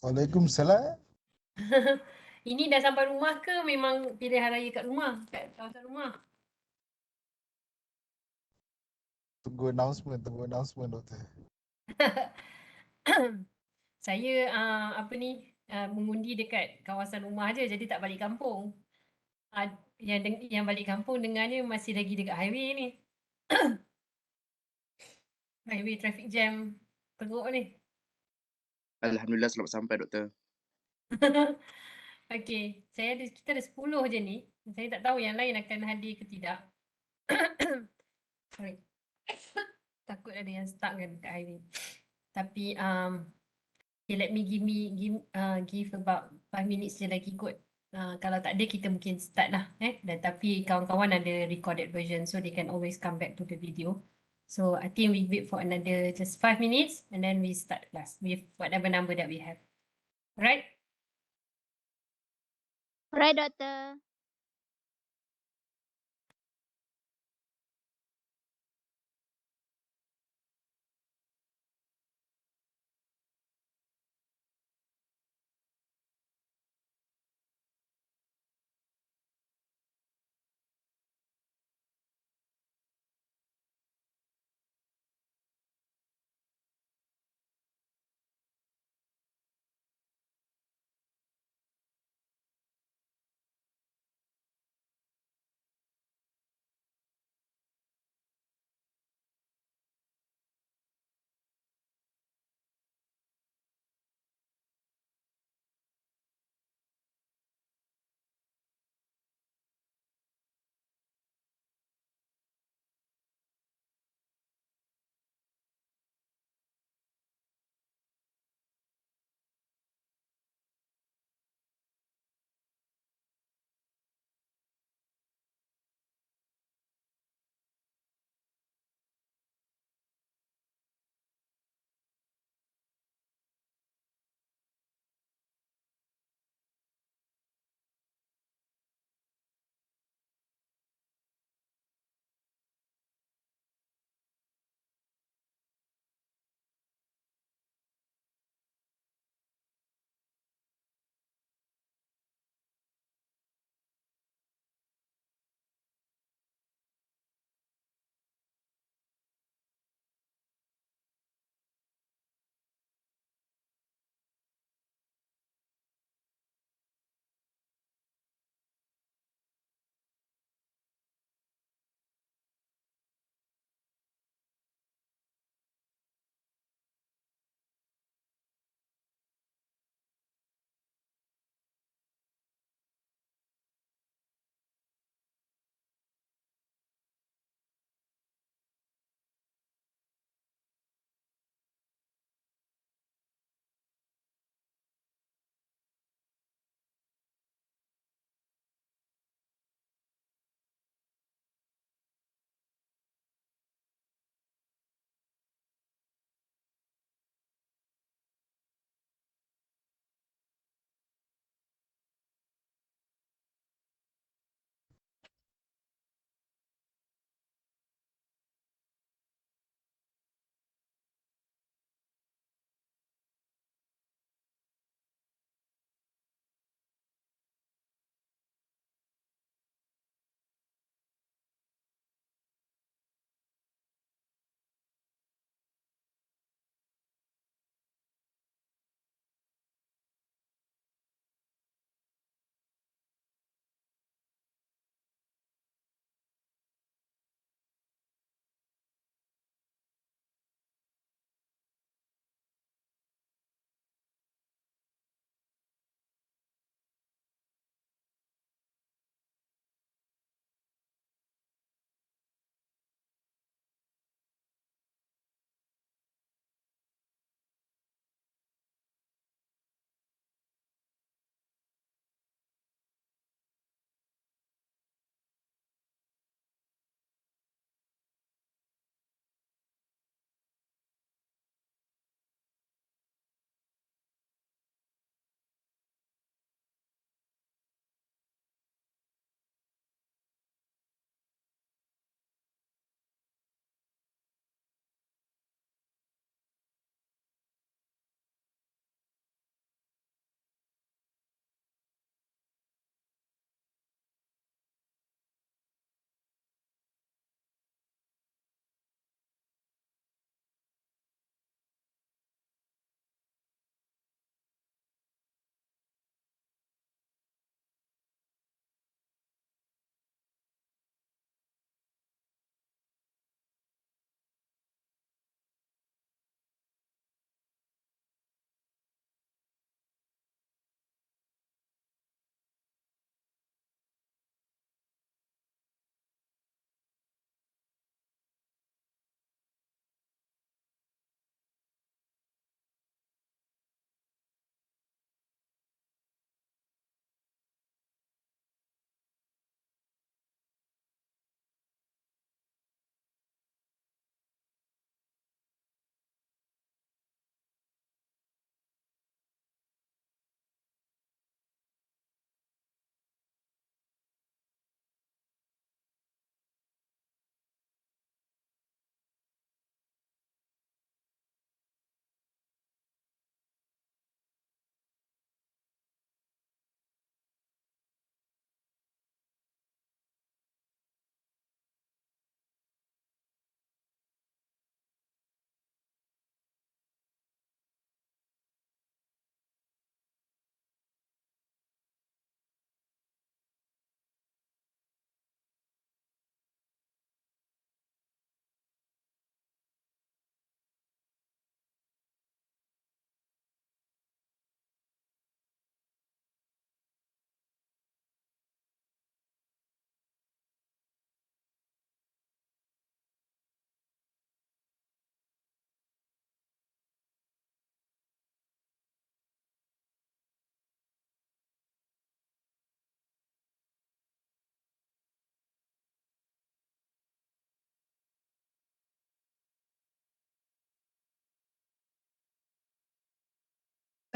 Waalaikumsalam. Ini dah sampai rumah ke memang pilihan raya kat rumah, kat kawasan rumah? Tunggu announcement doktor. Saya mengundi dekat kawasan rumah aja, jadi tak balik kampung. Yang balik kampung dengarnya masih lagi dekat highway ni. Highway traffic jam teruk ni. Alhamdulillah selamat sampai doktor. Okey, kita ada 10 je ni. Saya tak tahu yang lain akan hadir ke tidak. Sorry. Takut ada yang stuck kan dekat highway. Tapi okay, let me give about 5 minutes je lagi kot. Kalau tak ada kita mungkin start lah dan tapi kawan-kawan ada recorded version so they can always come back to the video. So I think we wait for another just 5 minutes and then we start class with whatever number that we have. Alright? Alright, doktor.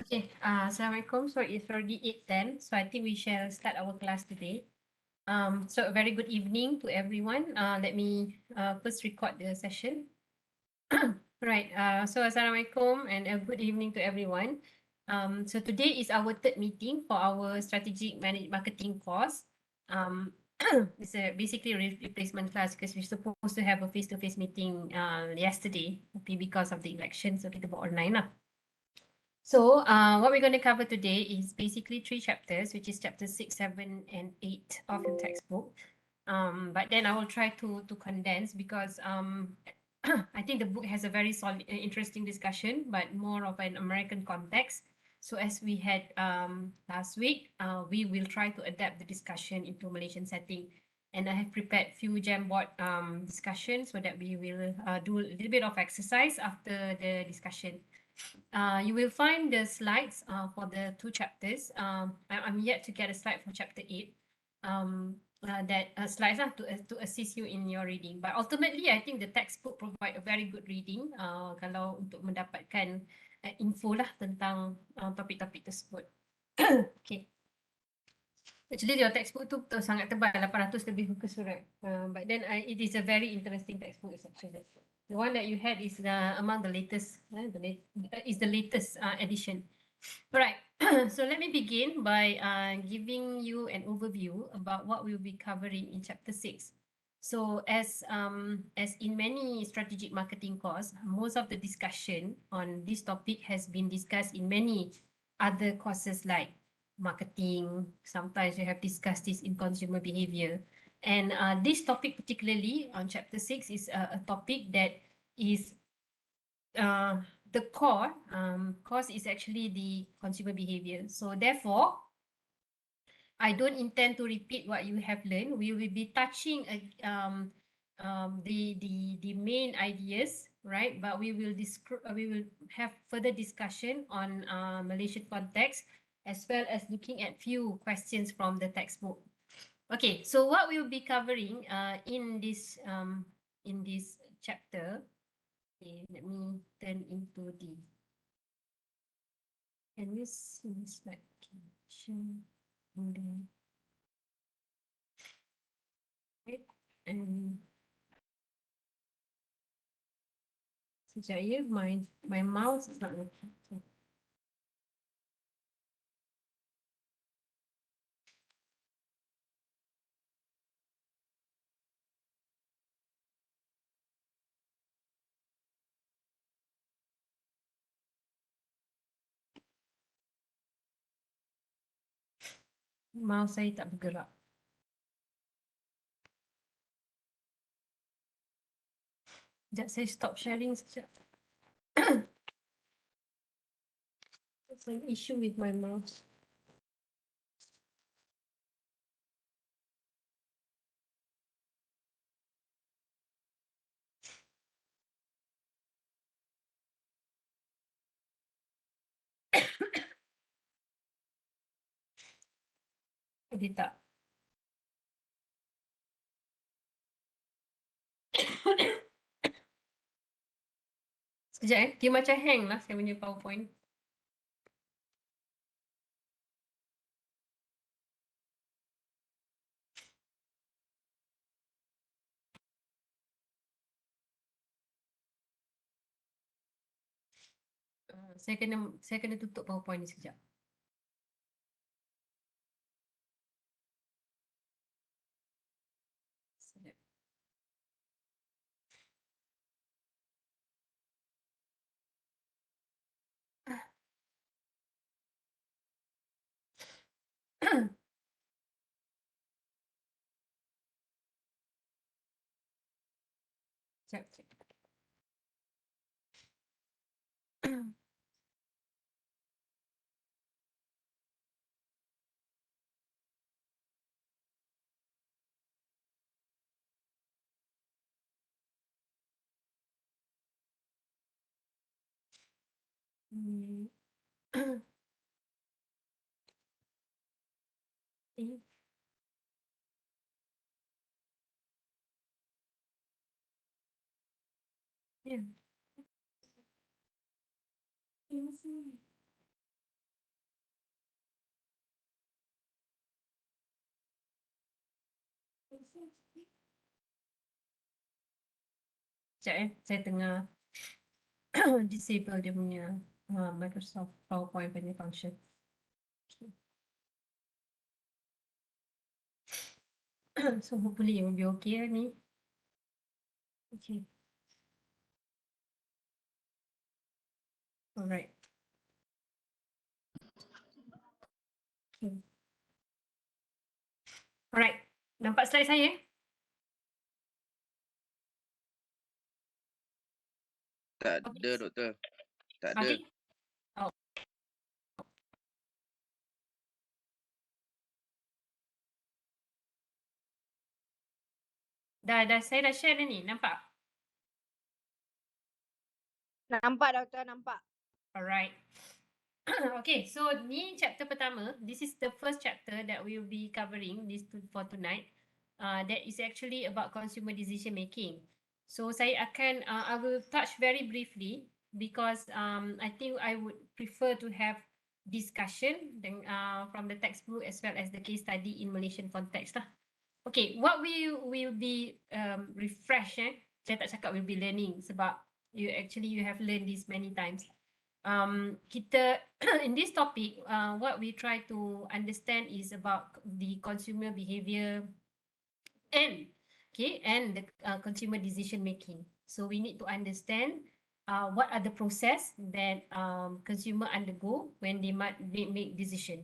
Okay, Assalamualaikum. So it's already 8:10, so I think we shall start our class today. So a very good evening to everyone. Let me first record the session. Right, so Assalamualaikum and a good evening to everyone. So today is our third meeting for our strategic marketing course. It's basically a replacement class because we're supposed to have a face-to-face meeting yesterday, tapi because of the election, so kita buat online lah. So what we're going to cover today is basically 3 chapters, which is chapter 6, 7, and 8 of the textbook. But then I will try to condense because I think the book has a very solid, interesting discussion, but more of an American context. So as we had last week, we will try to adapt the discussion into Malaysian setting. And I have prepared few Jamboard discussions so that we will do a little bit of exercise after the discussion. You will find the slides for the 2 chapters. I'm yet to get a slide for chapter 8. That slides to assist you in your reading. But ultimately, I think the textbook provide a very good reading kalau untuk mendapatkan info lah tentang topik-topik tersebut. Okay. Actually, your textbook tu sangat tebal, 800 lebih muka surat. But then it is a very interesting textbook actually. The one that you had is among the latest, is the latest edition. All right, so let me begin by giving you an overview about what we'll be covering in chapter 6. So as in many strategic marketing course, most of the discussion on this topic has been discussed in many other courses like marketing. Sometimes we have discussed this in consumer behavior. And this topic particularly on chapter 6 is a topic that is the core course is actually the consumer behavior. So therefore, I don't intend to repeat what you have learned. We will be touching the main ideas, right? But we will have further discussion on Malaysian context, as well as looking at few questions from the textbook. Okay, so what we will be covering in this chapter. Okay, let me turn into the. Can you see this slide? And then, right, and sekejap ya, my mouse is not working. So, mouse saya tak bergerak. Sekejap saya stop sharing sekejap. There's an issue with my mouse. Dia tak. Sekejap dia macam hang lah saya punya PowerPoint. Saya kena tutup PowerPoint ni sekejap. Sekejap. Sekejap. Hmm. Eh. Ya. Sekejap saya tengah disable dia punya Microsoft PowerPoint punya function. Okay. So hopefully it will be okay lah ni. Okay. Alright. Okay. Alright. Nampak slide saya? Tak ada, doktor. Tak ada. Okay. Oh. Saya dah share dah ni, nampak? Nampak doktor, nampak. Alright. Okay, so ni chapter pertama. This is the first chapter that we will be covering for tonight. That is actually about consumer decision making. So saya akan, I will touch very briefly because I think I would prefer to have discussion from the textbook as well as the case study in Malaysian context lah. Okay, what we will be refresh. Saya tak cakap we'll be learning sebab you have learned this many times. Kita in this topic, what we try to understand is about the consumer behavior and the consumer decision making. So we need to understand what are the process that consumer undergo when they make decision,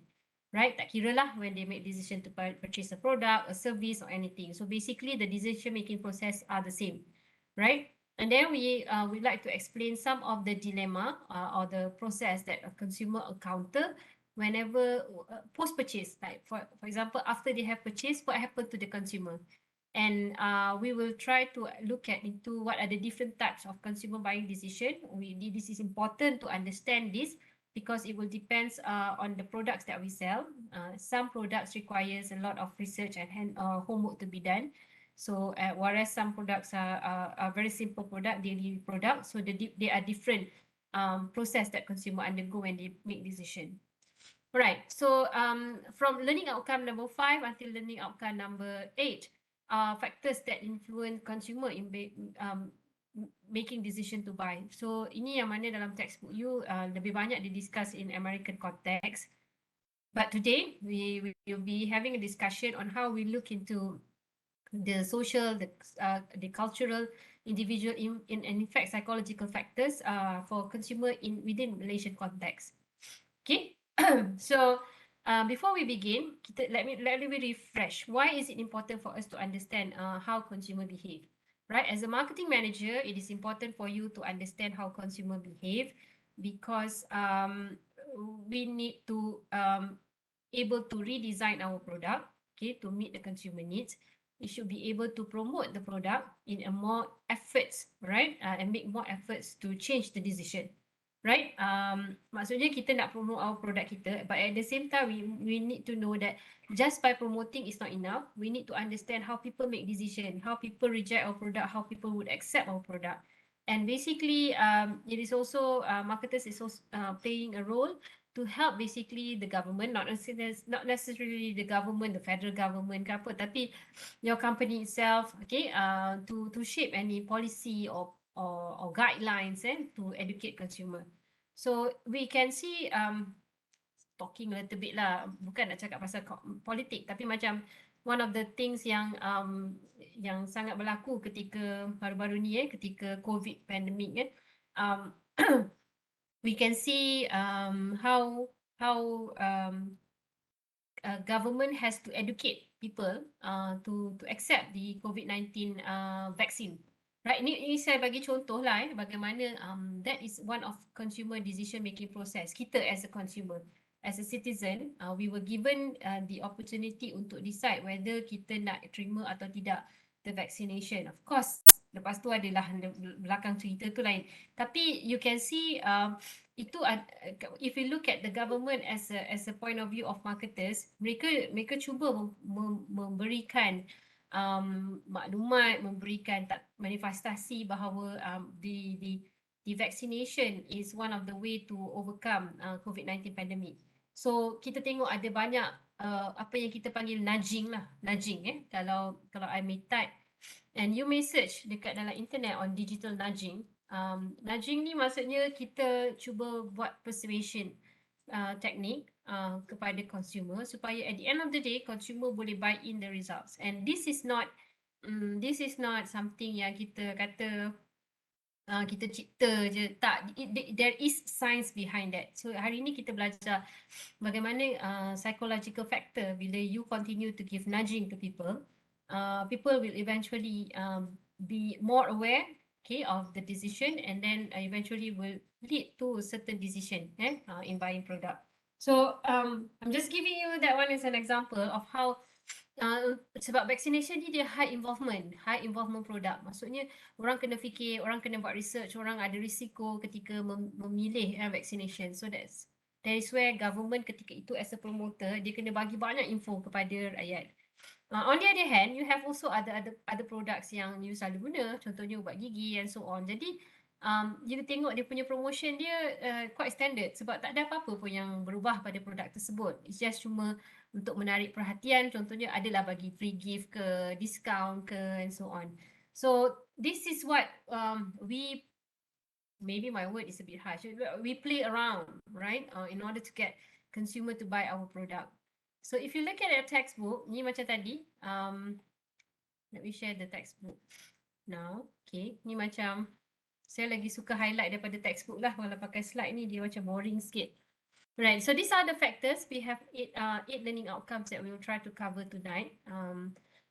right? Tak kira lah when they make decision to purchase a product, a service, or anything. So basically, the decision making process are the same, right? And then we would like to explain some of the dilemma or the process that a consumer encounter whenever post-purchase, like for example, after they have purchased, what happened to the consumer? And we will try to look into what are the different types of consumer buying decision. This is important to understand this because it will depends on the products that we sell. Some products requires a lot of research and homework to be done. So whereas some products are very simple product, daily product, so they are different process that consumer undergo when they make decision. Right. So from learning outcome number 5 until learning outcome number 8, factors that influence consumer in making decision to buy. So ini yang mana dalam textbook you lebih banyak di-discuss in American context. But today we will be having a discussion on how we look into the social, the cultural, individual, and in fact psychological factors for consumer within Malaysian context. Okay, so before we begin, let me refresh. Why is it important for us to understand how consumer behave? Right, as a marketing manager, it is important for you to understand how consumer behave because we need to able to redesign our product, okay, to meet the consumer needs. We should be able to promote the product in a more efforts, right, and make more efforts to change the decision, right? Maksudnya kita nak promote our product kita, but at the same time we need to know that just by promoting is not enough. We need to understand how people make decision, how people reject our product, how people would accept our product, and basically it is also marketers is also playing a role to help basically the government, not necessarily the government, the federal government ke apa, tapi your company itself, okay, to shape any policy or guidelines to educate consumer. So we can see talking a little bit lah, bukan nak cakap pasal politik, tapi macam one of the things yang sangat berlaku ketika baru-baru ni ketika COVID pandemic we can see how government has to educate people to accept the COVID-19 vaccine. Right, ini saya bagi contoh lah bagaimana that is one of consumer decision making process. Kita as a consumer, as a citizen, we were given the opportunity untuk decide whether kita nak terima atau tidak the vaccination. Of course, lepas tu adalah belakang cerita tu lain. Tapi you can see itu if you look at the government as a point of view of marketers, mereka cuba memberikan maklumat, memberikan manifestasi bahawa the vaccination is one of the way to overcome COVID-19 pandemic. So kita tengok ada banyak apa yang kita panggil nudging lah, nudging kalau I may type and you may search dekat dalam internet on digital nudging. Nudging ni maksudnya kita cuba buat persuasion teknik kepada consumer supaya at the end of the day consumer boleh buy in the results, and this is not something yang kita kata kita cipta je, tak, there is science behind that. So hari ni kita belajar bagaimana psychological factor bila you continue to give nudging to people, people will eventually be more aware, okay, of the decision, and then eventually will lead to a certain decision in buying product. So I'm just giving you that one as an example of how sebab vaccination ni dia high involvement produk. Maksudnya orang kena fikir, orang kena buat research, orang ada risiko ketika memilih vaccination. So that is where government ketika itu as a promoter dia kena bagi banyak info kepada rakyat. On the other hand, you have also other products yang you selalu guna, contohnya ubat gigi and so on. Jadi you tengok dia punya promotion dia quite standard sebab tak ada apa-apa pun yang berubah pada produk tersebut. It's just cuma untuk menarik perhatian, contohnya adalah bagi free gift ke, discount ke and so on. So this is what we, maybe my word is a bit harsh, we play around, right, in order to get consumer to buy our product. So if you look at a textbook, ni macam tadi, let me share the textbook now. Okay, ni macam, saya lagi suka highlight daripada textbook lah, kalau pakai slide ni dia macam boring sikit. Right, so these are the factors. We have eight learning outcomes that we will try to cover tonight.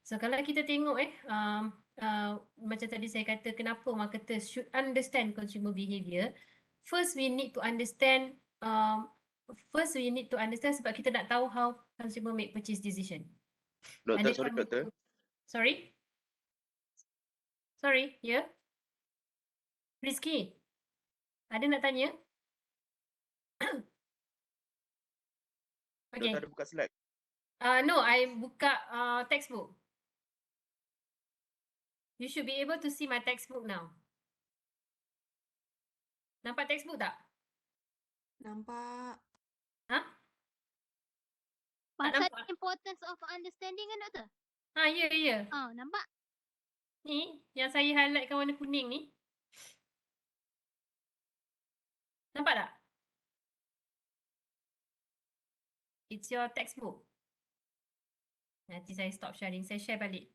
So kalau kita tengok macam tadi saya kata, kenapa marketers should understand consumer behavior. First we need to understand sebab kita nak tahu how consumer make purchase decision. Doktor, sorry doktor. Sorry, ya? Rizky, ada nak tanya? Okay. Doktor ada buka slide. No, I buka textbook. You should be able to see my textbook now. Nampak textbook tak? Nampak. Ha? Pasal nampak. importance of understanding kan doktor? Ya. Nampak? Ni, yang saya highlightkan warna kuning ni. Nampak tak? It's your textbook. Nanti saya stop sharing, saya share balik.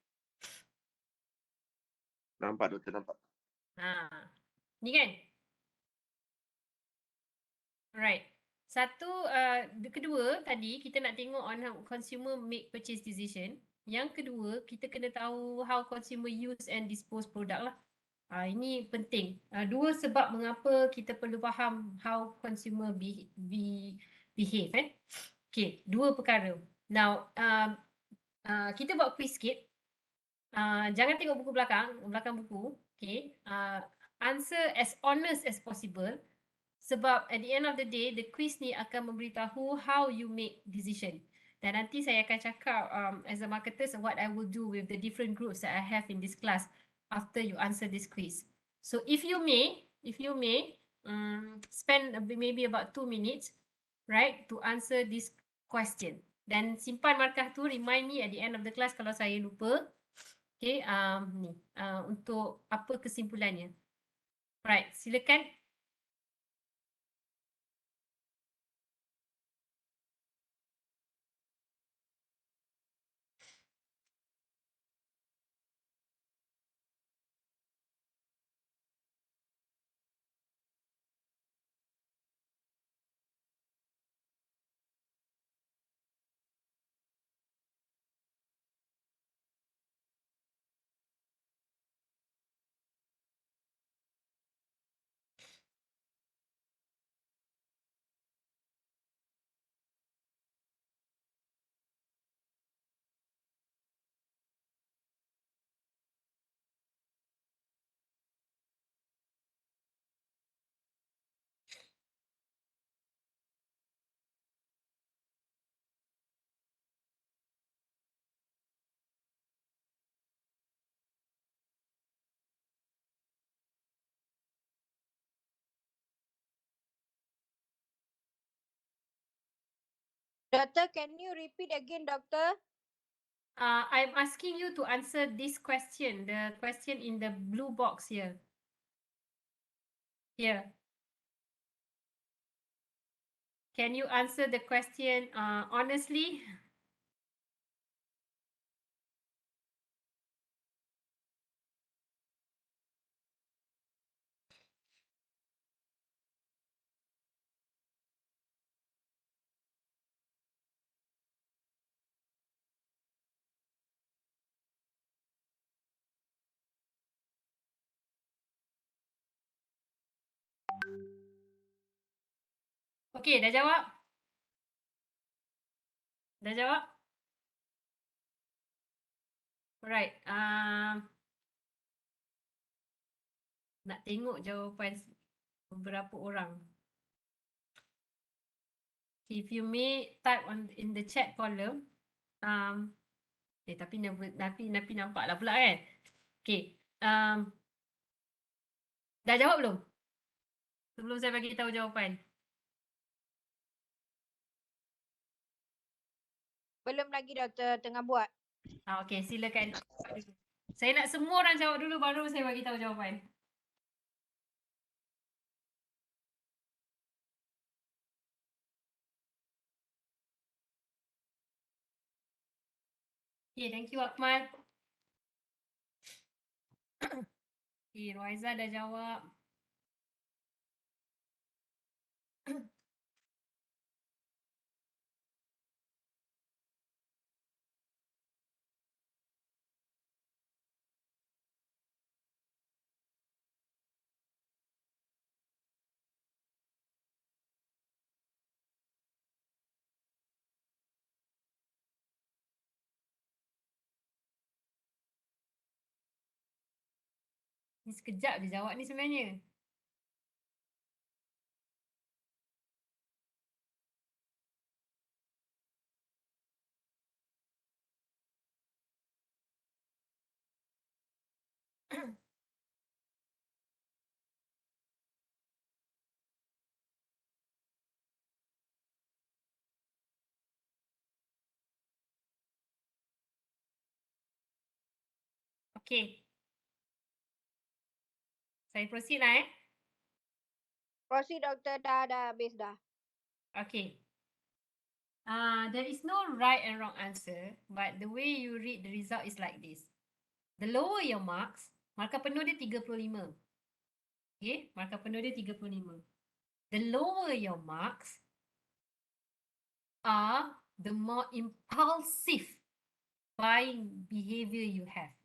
Nampak doktor, nampak. Ni kan? Alright. Kedua tadi kita nak tengok on how consumer make purchase decision. Yang kedua, kita kena tahu how consumer use and dispose product lah. Ini penting. Dua sebab mengapa kita perlu faham how consumer behave. Okay, dua perkara. Now, kita buat quiz sikit. Jangan tengok buku belakang buku. Okay. Answer as honest as possible. Sebab at the end of the day, the quiz ni akan memberitahu how you make decision. Dan nanti saya akan cakap as a marketer what I will do with the different groups that I have in this class after you answer this quiz. So if you may spend maybe about 2 minutes, right, to answer this question. Dan simpan markah tu, remind me at the end of the class kalau saya lupa. Okay, untuk apa kesimpulannya. Right, silakan. Doctor, can you repeat again, doctor? I'm asking you to answer this question, the question in the blue box here. Here. Can you answer the question honestly? Okey, dah jawab? Dah jawab? Alright. Nak tengok jawapan beberapa orang. If you may type in the chat column. Tapi nampaklah pula kan. Okay. Dah jawab belum? Sebelum saya bagi tahu jawapan. Belum lagi, doktor. Tengah buat. Okay, silakan. Saya nak semua orang jawab dulu baru saya bagi tahu jawapan. Okay, thank you Akmal. Okay, Roiza dah jawab. Ni sekejap je jawab ni sebenarnya. Okay. Saya proceed lah Proceed, doktor. Dah habis dah. Okay. There is no right and wrong answer, but the way you read the result is like this. The lower your marks, markah penuh dia 35. Okay, markah penuh dia 35. The lower your marks are, the more impulsive buying behavior you have.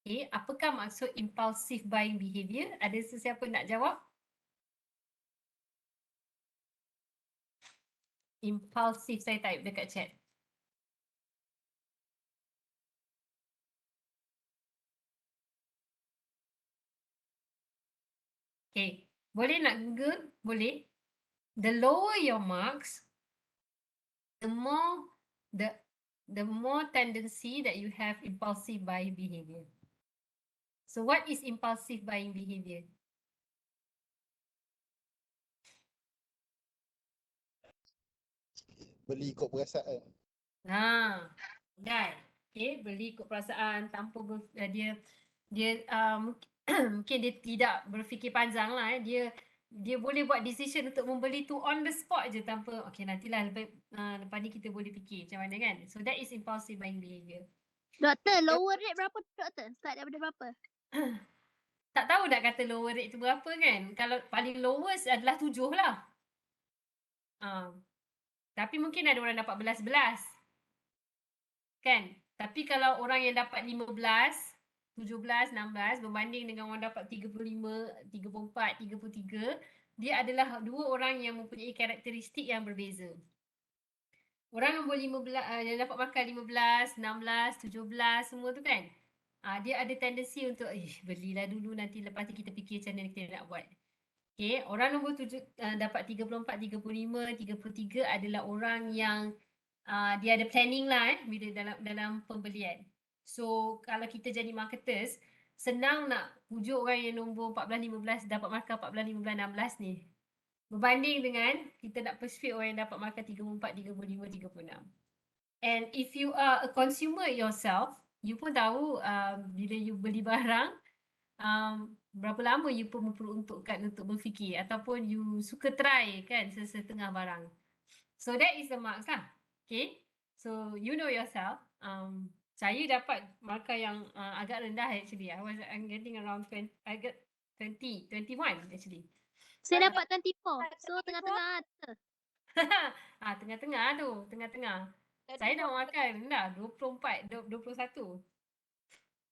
Okay, apakah maksud impulsive buying behavior? Ada sesiapa nak jawab? Impulsive saya type dekat chat. Okay, boleh nak Google? Boleh. The lower your marks, the more tendency that you have impulsive buying behavior. So what is impulsive buying behavior? Beli ikut perasaan. Kan. Okay, beli ikut perasaan tanpa dia mungkin dia tidak berfikir panjang lah. Dia boleh buat decision untuk membeli tu on the spot je tanpa okay nantilah lepas ni kita boleh fikir macam mana kan. So that is impulsive buying behavior. Doktor, lower rate berapa doktor? Start daripada berapa? Tak tahu dah kata lower rate tu berapa kan. Kalau paling lowest adalah 7 lah. Tapi mungkin ada orang dapat 11. Kan? Tapi kalau orang yang dapat 15, 17, 16 berbanding dengan orang dapat 35, 34, 33, dia adalah dua orang yang mempunyai karakteristik yang berbeza. Orang nombor 15 yang dapat markah 15, 16, 17 semua tu kan. Dia ada tendensi untuk belilah dulu nanti lepas tu kita fikir macam mana kita nak buat. Okay, orang nombor 7 dapat 34, 35, 33 adalah orang yang dia ada planning lah bila dalam pembelian. So kalau kita jadi marketers, senang nak pujuk orang yang nombor 14, 15 dapat markah 14, 15, 16 ni. berbanding dengan kita nak persuade orang yang dapat markah 34, 35, 36. And if you are a consumer yourself, you pun tahu bila you beli barang, berapa lama you pun memperuntukkan untuk berfikir ataupun you suka try kan sesetengah barang. So that is the marks lah. Okay. So you know yourself. Saya dapat markah yang agak rendah actually. I'm getting around 20, I get 21 actually. Saya dapat 24. So tengah-tengah tu. Tengah-tengah tu, tengah-tengah. Saya dah makan rendah 24, 21.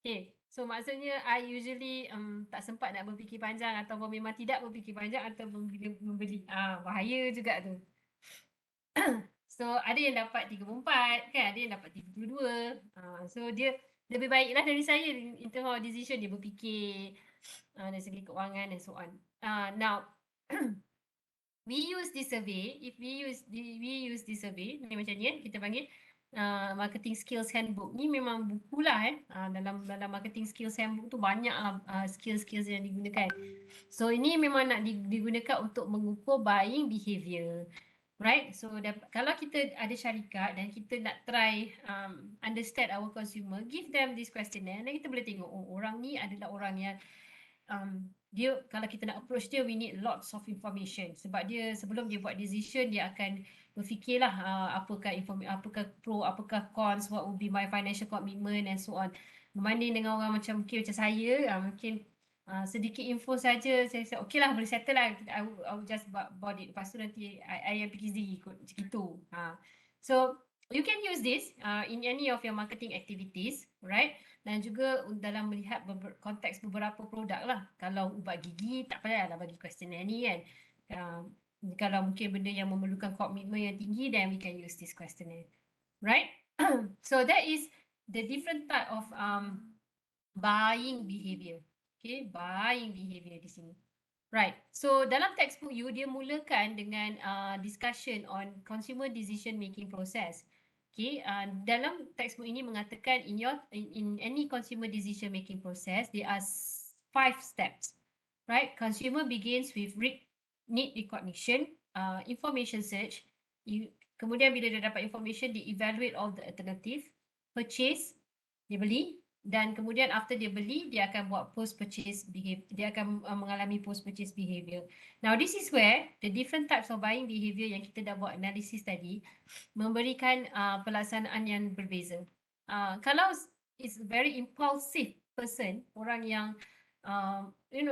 Okay. So maksudnya I usually tak sempat nak berfikir panjang ataupun memang tidak berfikir panjang ataupun membeli. Bahaya juga tu. So ada yang dapat 34 kan, ada yang dapat 32. So dia lebih baiklah dari saya in terms of decision, dia berfikir dari segi keuangan and so on. Now we use this survey, if we use this survey ni macam ni kita panggil marketing skills handbook. Ni memang buku lah dalam marketing skills handbook tu banyak skills-skills yang digunakan. So ini memang nak digunakan untuk mengukur buying behavior. Right, so kalau kita ada syarikat dan kita nak try understand our consumer, give them this questionnaire dan kita boleh tengok orang ni adalah orang yang dia, kalau kita nak approach dia, we need lots of information sebab dia sebelum dia buat decision dia akan berfikirlah apakah pro, apakah cons, what would be my financial commitment and so on. Berbanding dengan orang macam macam saya, mungkin sedikit info saja, saya rasa okey lah, boleh settle lah, I will just bought it, lepas tu nanti I yang fikir sendiri kot macam itu. So you can use this in any of your marketing activities, right? Dan juga dalam melihat konteks beberapa produk lah. Kalau ubat gigi tak payahlah bagi questionnaire ni kan. Kalau mungkin benda yang memerlukan komitmen yang tinggi, then we can use this questionnaire, right? So that is the different type of buying behavior. Okay, buying behavior di sini. Right, so dalam textbook you, dia mulakan dengan discussion on consumer decision making process. Okay, dalam textbook ini mengatakan in any consumer decision making process, there are 5 steps. Right, consumer begins with need recognition, information search. Kemudian bila dia dapat information, dia evaluate all the alternative, purchase, dia beli. Dan kemudian after dia beli, dia akan buat post-purchase behavior. Dia akan mengalami post-purchase behavior. Now this is where the different types of buying behavior yang kita dah buat analisis tadi memberikan pelaksanaan yang berbeza. Kalau is very impulsive person, orang yang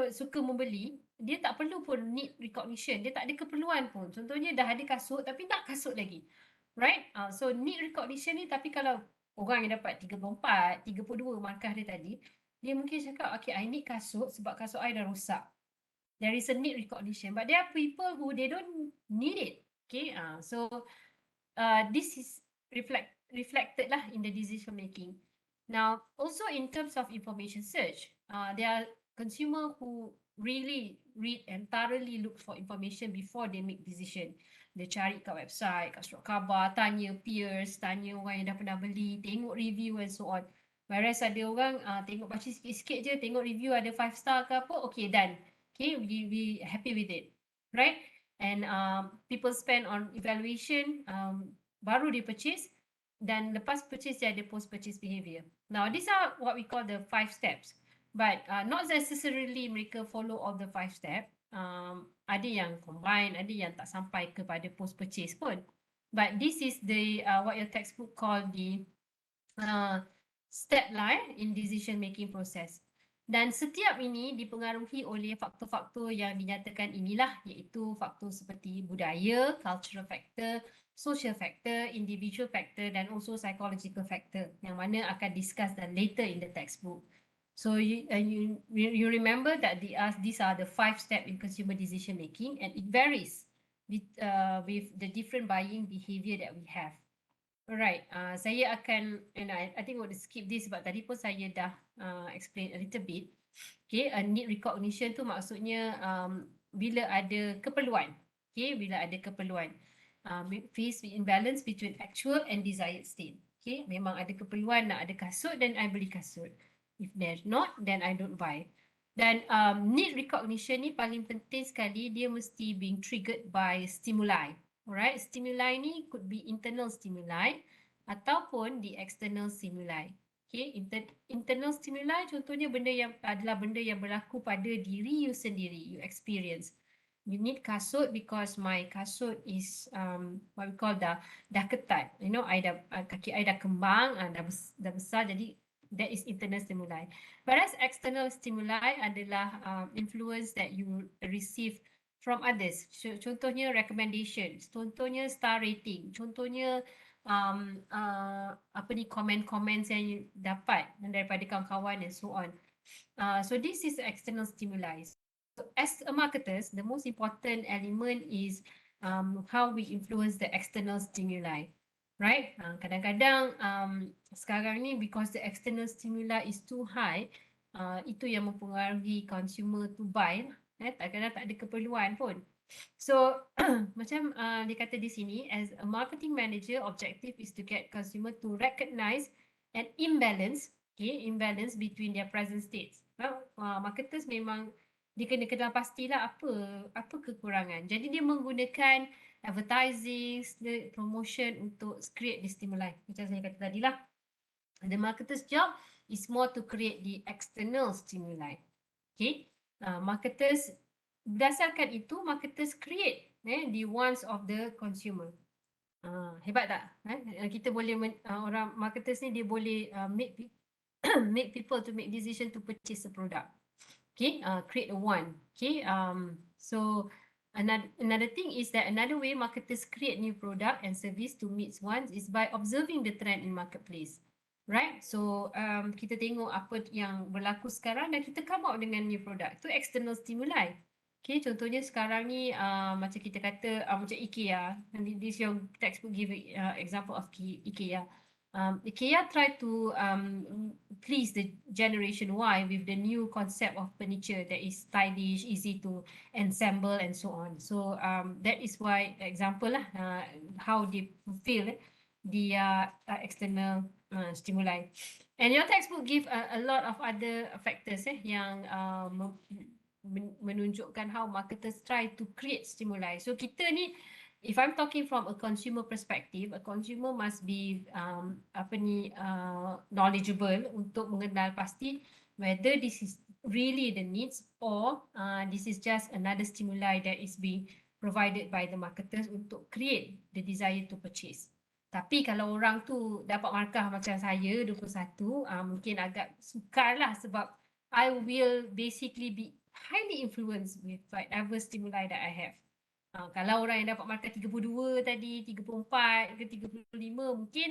suka membeli, dia tak perlu pun need recognition. Dia tak ada keperluan pun. Contohnya dah ada kasut tapi nak kasut lagi. Right? So need recognition ni, tapi kalau orang yang dapat 34, 32 markah dia tadi, dia mungkin cakap, okay, I need kasut sebab kasut I dah rosak. There is a need recognition. But there are people who they don't need it. Okay, so this is reflected lah in the decision making. Now, also in terms of information search, there are consumer who really read and thoroughly look for information before they make decision. Dia cari kat website, kat surat khabar, tanya peers, tanya orang yang dah pernah beli, tengok review and so on. Whereas ada orang tengok baca sikit-sikit je, tengok review ada 5 star ke apa, okay, done. Okay, we happy with it, right? And people spend on evaluation, baru dia purchase, dan lepas purchase dia ada post-purchase behavior. Now, these are what we call the 5 steps. But not necessarily mereka follow all the 5 steps. Ada yang combine, ada yang tak sampai kepada post purchase pun. But this is the what your textbook call the step lah in decision making process. Dan setiap ini dipengaruhi oleh faktor-faktor yang dinyatakan inilah, iaitu faktor seperti budaya, cultural factor, social factor, individual factor dan also psychological factor yang mana akan discuss dan later in the textbook. So you remember that these are the 5 steps in consumer decision making, and it varies with the different buying behavior that we have. Alright, saya akan, I think I would skip this sebab tadi pun saya dah explain a little bit. Okay, a need recognition tu maksudnya bila ada keperluan. Okay, bila ada keperluan. Face imbalance between actual and desired state. Okay, memang ada keperluan nak ada kasut dan I beli kasut. If there's not, then I don't buy. Dan need recognition ni paling penting sekali, dia mesti being triggered by stimuli. Alright, stimuli ni could be internal stimuli ataupun the external stimuli. Okay, internal stimuli contohnya benda yang berlaku pada diri you sendiri, you experience. You need kasut because my kasut is what we call dah ketat. You know, kaki I dah kembang, dah besar, jadi that is internal stimuli. Whereas external stimuli adalah influence that you receive from others. Contohnya recommendations, contohnya star rating, contohnya comment-comments yang you dapat daripada kawan-kawan and so on. So this is external stimuli. So as a marketers, the most important element is how we influence the external stimuli. Right? Kadang-kadang sekarang ni because the external stimuli is too high, itu yang mempengaruhi consumer to buy. Kadang-kadang tak ada keperluan pun. So macam dia kata di sini, as a marketing manager, objective is to get consumer to recognize an imbalance, imbalance between their present states. Marketers memang dia kena kenal pastilah apa kekurangan. Jadi dia menggunakan advertising, promotion untuk create the stimuli. Macam saya kata tadi lah. The marketer's job is more to create the external stimuli. Okay. Marketers, berdasarkan itu, marketers create the wants of the consumer. Hebat tak? Kita boleh, orang marketers ni dia boleh make people to make decision to purchase a product. Okay, create a want. Okay, so another thing is that another way marketers create new product and service to meet wants is by observing the trend in marketplace. Right, so kita tengok apa yang berlaku sekarang dan kita come out dengan new product. Itu external stimuli. Okay, contohnya sekarang ni macam kita kata macam IKEA. This your textbook give example of IKEA. IKEA try to please the generation Y with the new concept of furniture that is stylish, easy to assemble and so on. So that is why example lah how they fulfill the external stimuli. And your textbook give a lot of other factors yang menunjukkan how marketers try to create stimuli. So kita ni, if I'm talking from a consumer perspective, a consumer must be knowledgeable untuk mengenal pasti whether this is really the needs or this is just another stimuli that is being provided by the marketers untuk create the desire to purchase. Tapi kalau orang tu dapat markah macam saya 21, mungkin agak sukar lah sebab I will basically be highly influenced with whatever stimuli that I have. Kalau orang yang dapat markah 32 tadi, 34 ke 35, mungkin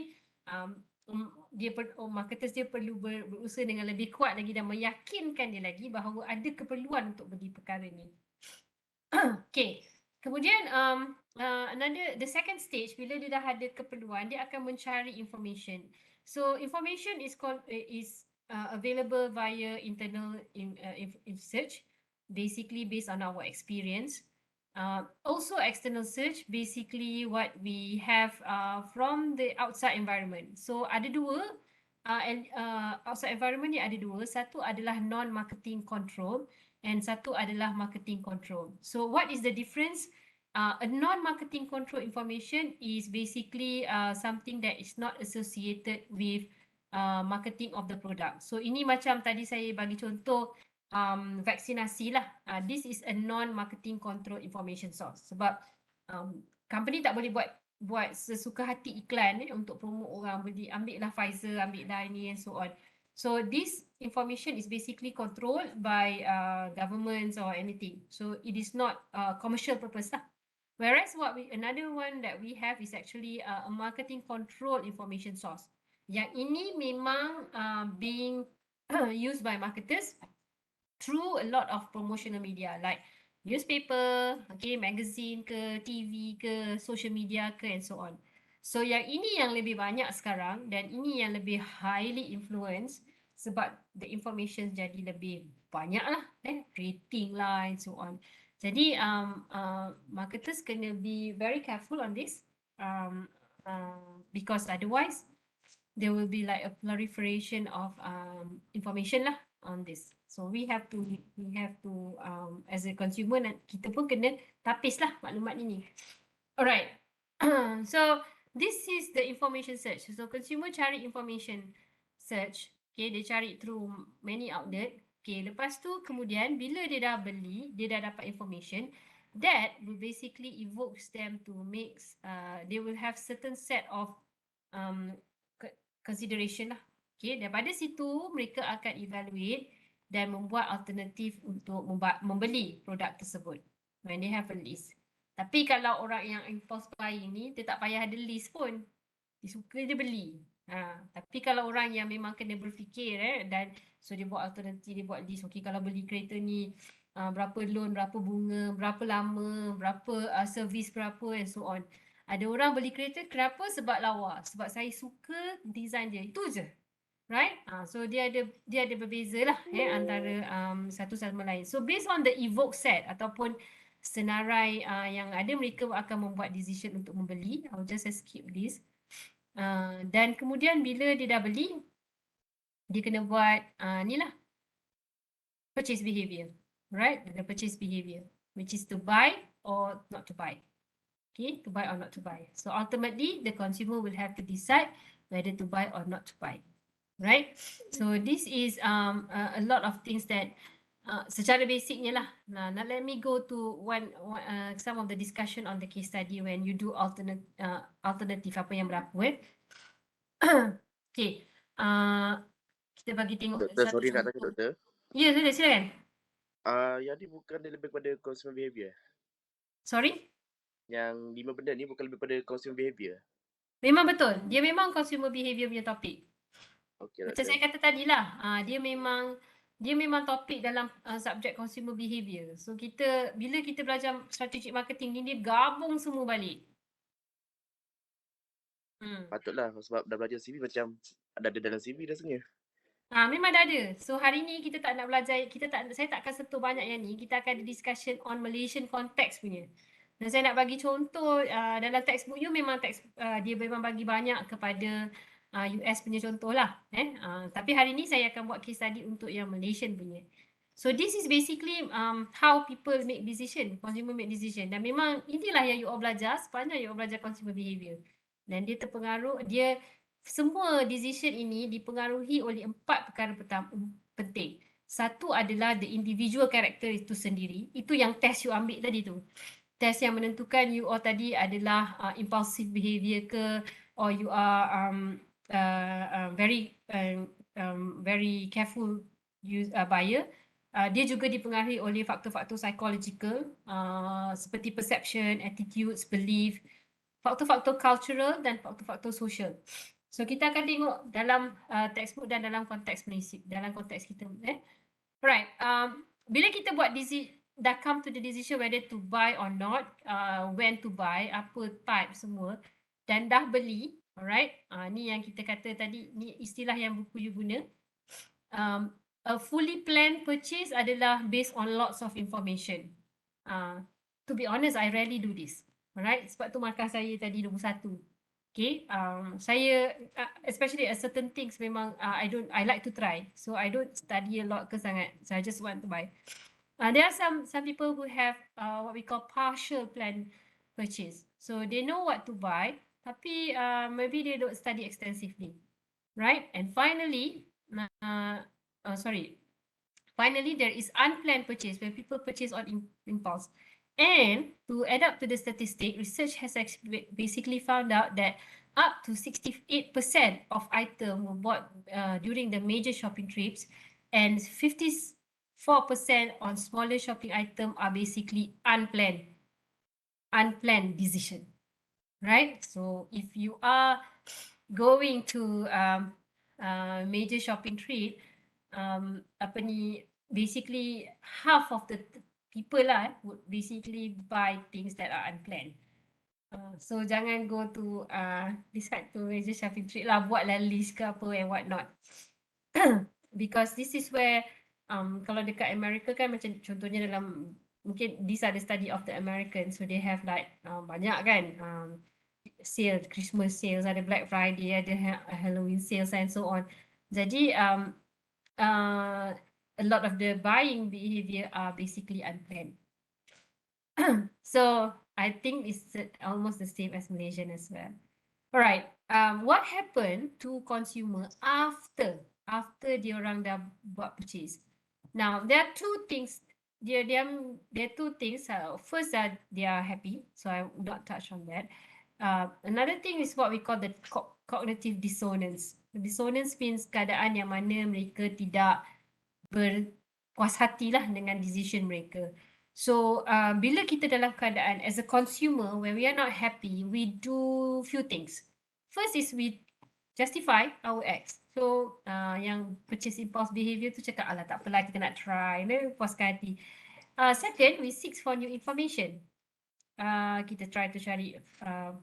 marketers dia perlu berusaha dengan lebih kuat lagi dan meyakinkan dia lagi bahawa ada keperluan untuk beli perkara ni. Okay. Kemudian the second stage, bila dia dah ada keperluan, dia akan mencari information. So information is available via internal search, basically based on our experience. Also external search, basically what we have from the outside environment. So ada dua, outside environment ni ada dua. Satu adalah non-marketing control and satu adalah marketing control. So what is the difference? A non-marketing control information is basically something that is not associated with marketing of the product. So ini macam tadi saya bagi contoh vaksinasi lah. This is a non-marketing control information source. Sebab company tak boleh buat sesuka hati iklan untuk promote orang, ambil lah Pfizer, ambil lah ini and so on. So this information is basically controlled by governments or anything. So it is not commercial purpose lah. Whereas another one that we have is actually a marketing control information source. Yang ini memang being used by marketers through a lot of promotional media like newspaper, magazine ke, TV ke, social media ke and so on. So yang ini yang lebih banyak sekarang dan ini yang lebih highly influence sebab the information jadi lebih banyak lah, rating lah and so on. Jadi marketers kena be very careful on this because otherwise there will be like a proliferation of information lah on this. So we have to as a consumer kita pun kena tapis lah maklumat ini. Alright. So this is the information search. So consumer cari information search. Okay, dia cari through many outlet. Okay, lepas tu kemudian bila dia dah beli, dia dah dapat information, that will basically evokes them to make, they will have certain set of consideration lah. Okay, daripada situ mereka akan evaluate dan membuat alternatif untuk membeli produk tersebut when they have a list. Tapi kalau orang yang impulse buying ni, dia tak payah ada list pun. Dia suka dia beli. Tapi kalau orang yang memang kena berfikir dan so dia buat alternatif, dia buat list. Okay, kalau beli kereta ni berapa loan, berapa bunga, berapa lama, berapa servis berapa and so on. Ada orang beli kereta kenapa? Sebab lawa. Sebab saya suka design dia. Itu je. Right? So dia ada berbeza lah antara satu sama lain. So based on the evoke set ataupun senarai yang ada, mereka akan membuat decision untuk membeli. I'll just skip this. Dan kemudian bila dia dah beli, dia kena buat ni lah, purchase behavior. Right? The purchase behavior, which is to buy or not to buy. Okay, to buy or not to buy. So ultimately, the consumer will have to decide whether to buy or not to buy. Right? So this is a lot of things that secara basicnya lah. Now let me go to some of the discussion on the case study when you do alternative apa yang berlaku. Okay. Kita bagi tengok. Doktor, sorry nak tanya doktor. Ya, silakan. Yang ni bukan lebih kepada consumer behavior. Sorry? Yang 5 benda ni bukan lebih pada consumer behavior. Memang betul. Dia memang consumer behavior punya topik. Okay, Macam saya kata tadilah, dia memang topik dalam subjek consumer behavior. So bila kita belajar strategic marketing ni, dia gabung semua balik. Patutlah sebab dah belajar CV macam ada dalam CV rasanya. Memang dah ada. So hari ni kita tak nak belajar, saya tak akan sentuh banyak yang ni. Kita akan ada discussion on Malaysian context punya. Dan saya nak bagi contoh dalam textbook you memang dia memang bagi banyak kepada US punya contoh lah. Tapi hari ni saya akan buat case study untuk yang Malaysian punya. So this is basically how people make decision, consumer make decision. Dan memang inilah yang you all belajar sepanjang you all belajar consumer behavior. Dan dia semua decision ini dipengaruhi oleh 4 perkara penting. Satu adalah the individual character itu sendiri. Itu yang test you ambil tadi tu. Test yang menentukan you all tadi adalah impulsive behavior ke, or you are very careful buyer. Dia juga dipengaruhi oleh faktor-faktor psychological seperti perception, attitudes, belief, faktor-faktor cultural dan faktor-faktor social. So kita akan tengok dalam textbook dan dalam konteks Malaysia, dalam konteks kita. Right. Bila kita buat dah come to the decision whether to buy or not, when to buy, apa type semua, dan dah beli, alright. Ni yang kita kata tadi, ni istilah yang buku you guna. A fully planned purchase adalah based on lots of information. To be honest, I rarely do this. Alright, sebab tu markah saya tadi 21. Okay, saya especially at certain things memang I like to try. So I don't study a lot ke sangat. So I just want to buy. There are some people who have what we call partial plan purchase. So they know what to buy, tapi maybe they don't study extensively, right? And finally, finally there is unplanned purchase where people purchase on impulse. And to add up to the statistic, research has basically found out that up to 68% of items were bought during the major shopping trips, and 54% on smaller shopping items are basically unplanned decision, right? So if you are going to major shopping trip, basically half of the people would basically buy things that are unplanned. So jangan go to decide to major shopping trip lah, buatlah list ke apa and what not. Because this is where kalau dekat Amerika kan, macam contohnya dalam, mungkin these are the study of the Americans, so they have like banyak kan sale, Christmas sales, ada Black Friday, ada Halloween sales and so on. Jadi a lot of the buying behavior are basically unplanned. So I think it's almost the same as Malaysian as well. All right. What happened to consumer after diorang dah buat purchase? Now there are two things. There are two things. First, they are happy, so I will not touch on that. Another thing is what we call the cognitive dissonance. Dissonance means keadaan yang mana mereka tidak berpuas hati lah dengan decision mereka. So bila kita dalam keadaan as a consumer, when we are not happy, we do few things. First is we justify our acts. So yang purchase impulse behavior tu cakap, alah tak apalah kita nak try, puaskan hati. Second, we seek for new information. Kita try to cari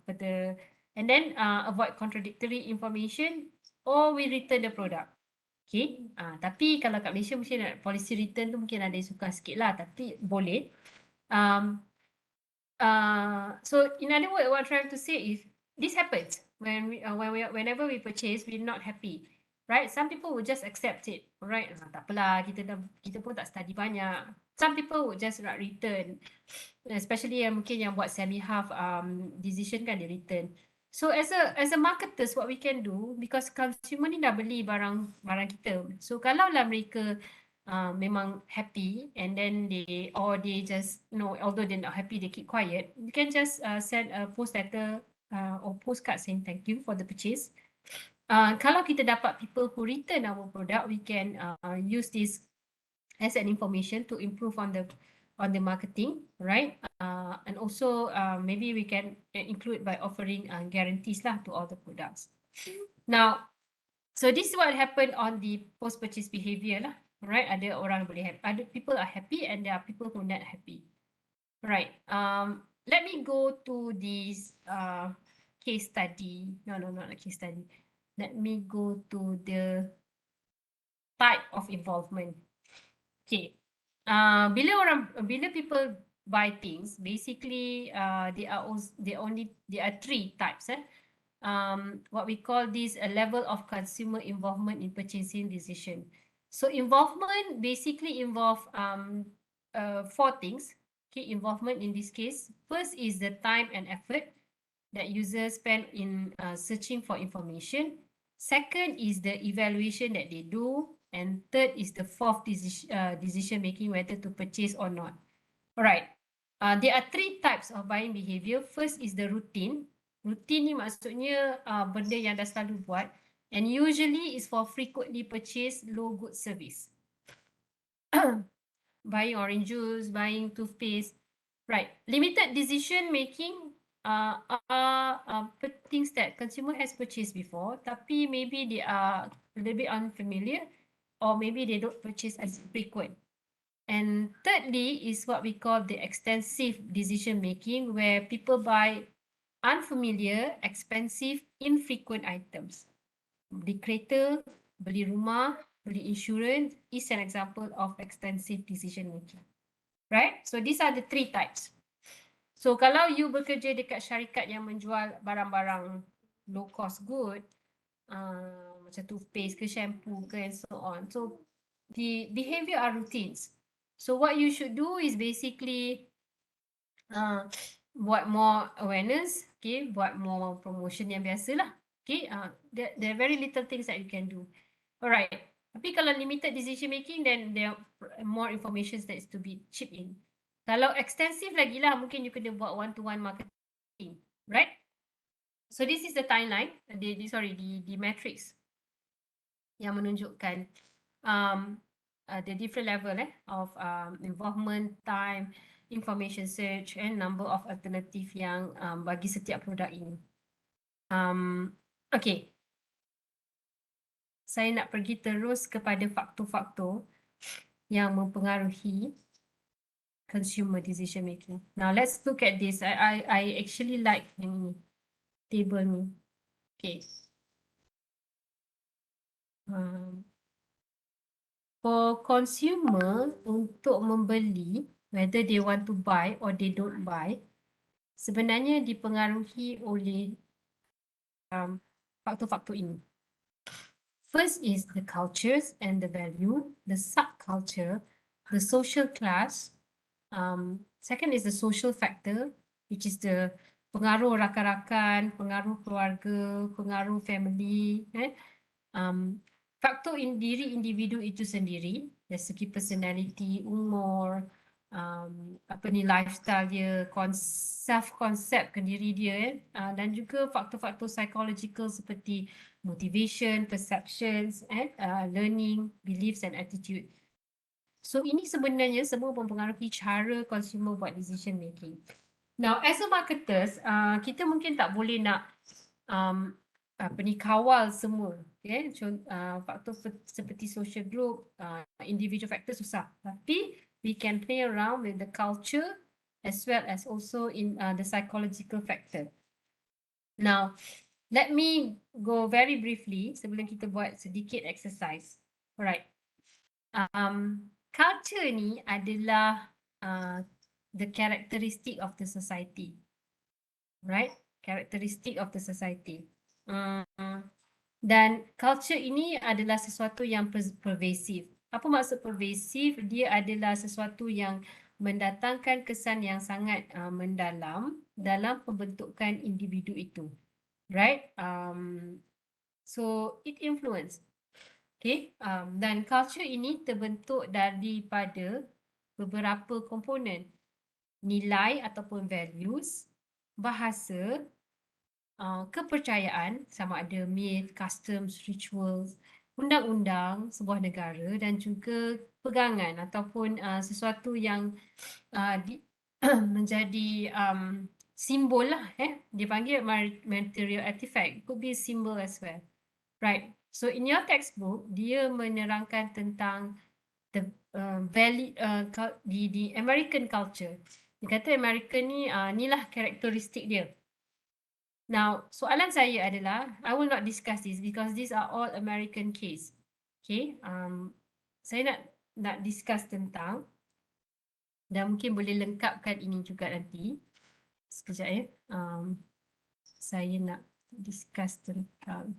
further, and then avoid contradictory information, or we return the product. Okay, tapi kalau kat Malaysia mungkin nak policy return tu mungkin ada yang suka sikit lah, tapi boleh. So in other words, what I'm trying to say is this happens whenever we purchase, we're not happy, right? Some people will just accept it, right? Tak apalah, kita pun tak study banyak. Some people would just not return, especially yang mungkin yang buat semi-half decision kan, dia return. So as a marketers, what we can do, because consumer ni dah beli barang kita. So kalau lah mereka memang happy, and then they just, although they're not happy, they keep quiet, you can just send a post letter or postcard saying thank you for the purchase. Kalau kita dapat people who return our product, we can use this as an information to improve on the marketing, right? And also maybe we can include by offering guarantees lah to all the products. Now, so this is what happened on the post-purchase behavior lah, right? Ada orang boleh happy, other people are happy, and there are people who are not happy, right? Let me go to this case study. No, not a case study. Let me go to the type of involvement. Okay. Bila people buy things, basically there are three types. What we call this a level of consumer involvement in purchasing decision. So involvement basically involve four things. Okay, involvement in this case, first is the time and effort that users spend in searching for information. Second is the evaluation that they do. And third is the fourth decision making, whether to purchase or not. All right. There are three types of buying behavior. First is the routine. Routine ni maksudnya benda yang dah selalu buat, and usually is for frequently purchased low good service. Buying orange juice, buying toothpaste. Right. Limited decision making are things that consumer has purchased before, tapi maybe they are a little bit unfamiliar, or maybe they don't purchase as frequent. And thirdly is what we call the extensive decision making, where people buy unfamiliar, expensive, infrequent items. Beli kereta, beli rumah, beli insurance is an example of extensive decision making. Right? So these are the three types. So kalau you bekerja dekat syarikat yang menjual barang-barang low cost good, macam toothpaste ke shampoo ke and so on. So the behavior are routines. So what you should do is basically buat more awareness, okay, buat more promotion yang biasa lah. Okay, there are very little things that you can do. Alright. Tapi kalau limited decision making, then there are more information that is to be chipped in. Kalau extensive lagi lah, mungkin you kena buat one-to-one marketing, right? So this is the timeline, the matrix yang menunjukkan the different level of involvement, time, information search, and number of alternative yang bagi setiap produk ini. Okay. Saya nak pergi terus kepada faktor-faktor yang mempengaruhi consumer decision making. Now let's look at this. I actually like yang ini. Table ni. Okay. For consumer untuk membeli, whether they want to buy or they don't buy, sebenarnya dipengaruhi oleh faktor-faktor ini. First is the cultures and the value, the subculture, the social class. Second is the social factor, which is the pengaruh rakan-rakan, pengaruh keluarga, pengaruh family. Faktor diri individu itu sendiri, dari segi personality, umur, lifestyle dia, self-concept diri dia, dan juga faktor-faktor psychological seperti motivation, perceptions, learning, beliefs and attitude. So ini sebenarnya semua mempengaruhi cara consumer buat decision making. Now, as a marketers, kita mungkin tak boleh nak kawal semua, okay? Faktor seperti social group, individual factor susah. Tapi we can play around with the culture as well as also in the psychological factor. Now, let me go very briefly sebelum kita buat sedikit exercise. Alright. Culture ni adalah the characteristic of the society. Right? Characteristic of the society. Dan culture ini adalah sesuatu yang pervasif. Apa maksud pervasif? Dia adalah sesuatu yang mendatangkan kesan yang sangat mendalam dalam pembentukan individu itu. Right? So it influence. Okay? Dan culture ini terbentuk daripada beberapa komponen. Nilai ataupun values, bahasa, kepercayaan sama ada myth, customs, rituals, undang-undang sebuah negara dan juga pegangan ataupun sesuatu yang menjadi simbol lah. Dia panggil material artifact. It could be a symbol as well. Right. So in your textbook, dia menerangkan tentang the value di American culture. Dia kata American ni inilah karakteristik dia. Now, soalan saya adalah, I will not discuss this because these are all American case. Okay, saya nak discuss tentang, dan mungkin boleh lengkapkan ini juga nanti. Sekejap ya. Saya nak discuss tentang.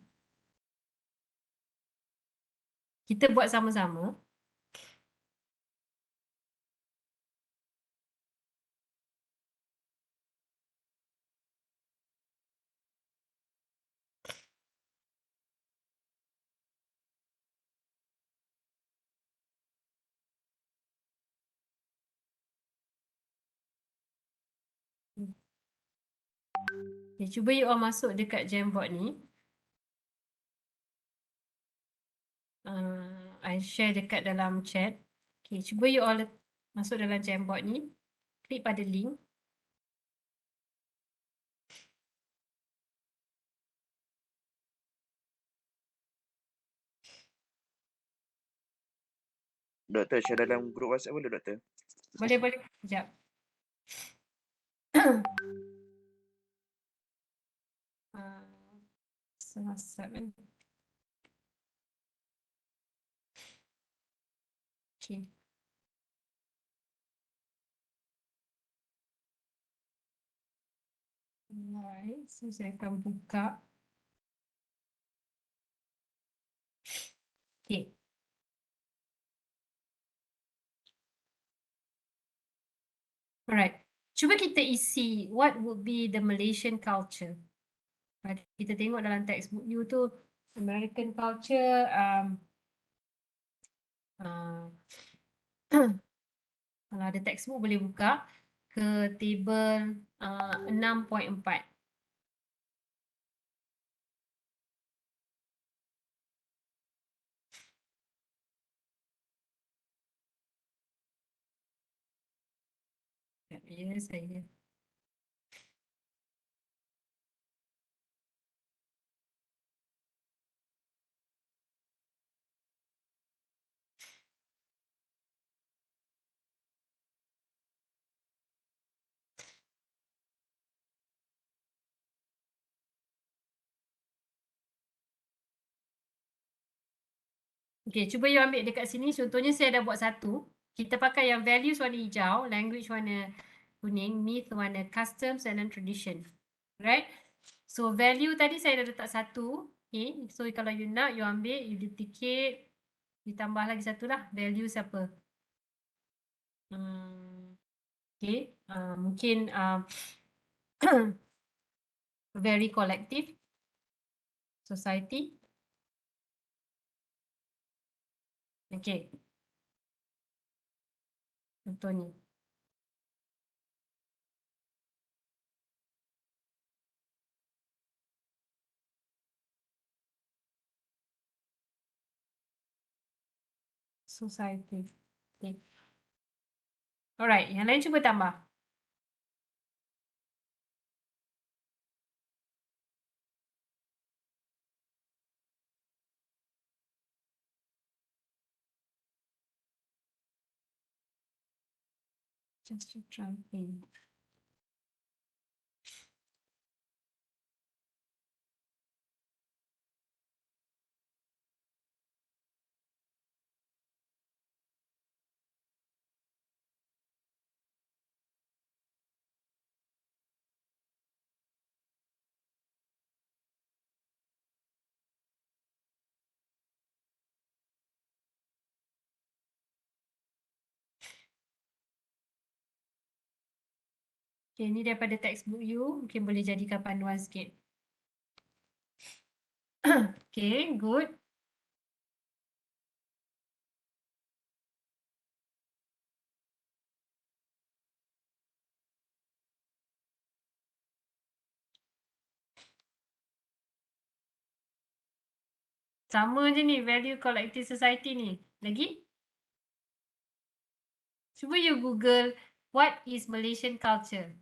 Kita buat sama-sama. Okay, cuba you all masuk dekat Jamboard ni. I share dekat dalam chat. Okay, cuba you all masuk dalam Jamboard ni. Klik pada link. Doktor, share dalam grup WhatsApp boleh, Doktor? Boleh. Sekejap. WhatsApp kan. Okay. Alright, so saya akan buka. Okay. Alright, cuba kita isi what would be the Malaysian culture. Kita tengok dalam textbook you tu, American culture, kalau ada textbook boleh buka ke table 6.4. Ya, saya. Okay, cuba you ambil dekat sini. Contohnya saya dah buat satu. Kita pakai yang values warna hijau, language warna kuning, myth warna customs and then tradition. Right? So value tadi saya dah letak satu. Okay, so kalau you nak, you ambil, you duplicate, ditambah lagi satu lah, values apa. Okay, mungkin very collective society. Okay, contohnya. Society. Okay. Alright, yang lain cuba tambah. Just to try in. Okay, ni daripada textbook you. Mungkin boleh jadikan panduan sikit. Okay, good. Sama je ni, value collective society ni. Lagi? Cuba you Google, what is Malaysian culture?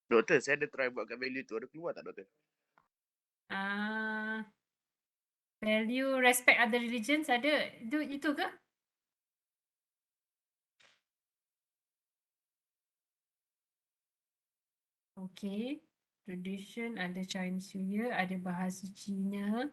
Doktor, saya ada try buatkan value tu. Ada keluar tak, doktor? Value respect other religions ada. Itu ke? Okay. Tradition, ada Chinese New Year, ada bahasa Cina.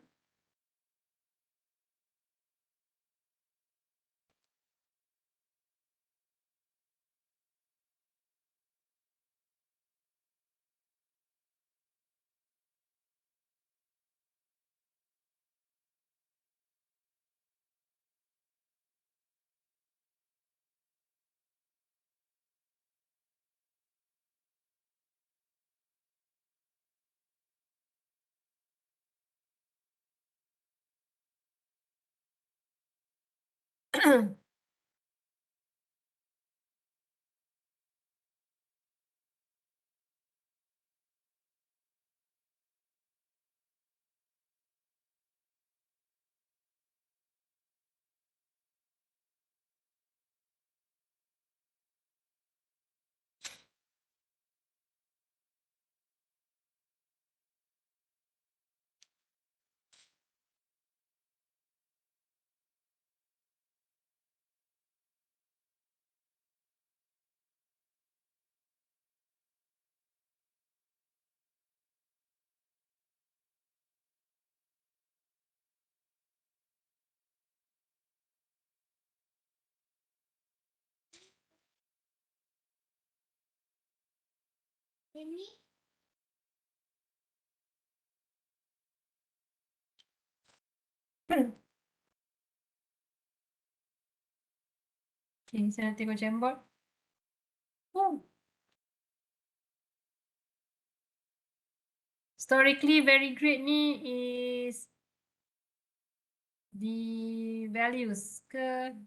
Okay, saya nak tengok Jamboard. Oh. Historically very great ni is the values ke?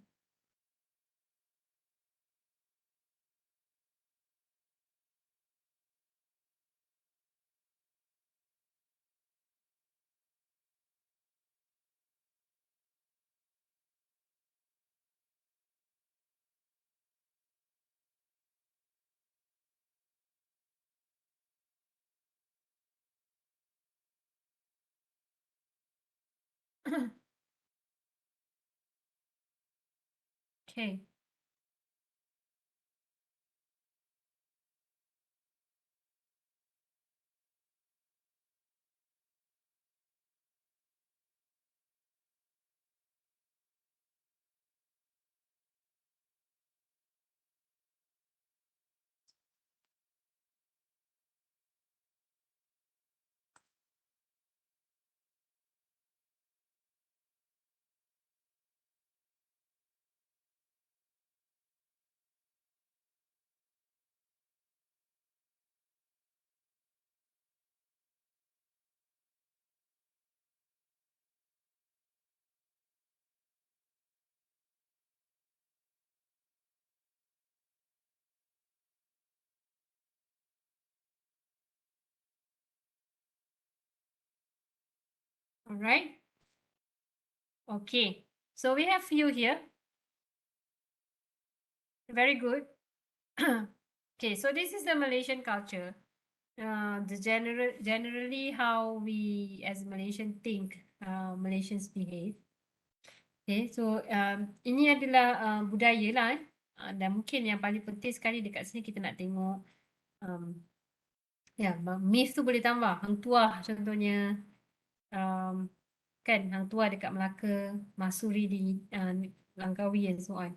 Okay. Alright. Okay. So we have few here. Very good. Okay, so this is the Malaysian culture. Generally how we as Malaysian think Malaysians behave. Okay, so ini adalah budaya lah dan mungkin yang paling penting sekali dekat sini kita nak tengok myth tu boleh tambah Hang Tuah contohnya, kan Hang Tuah dekat Melaka, Masuri di Langkawi and so on.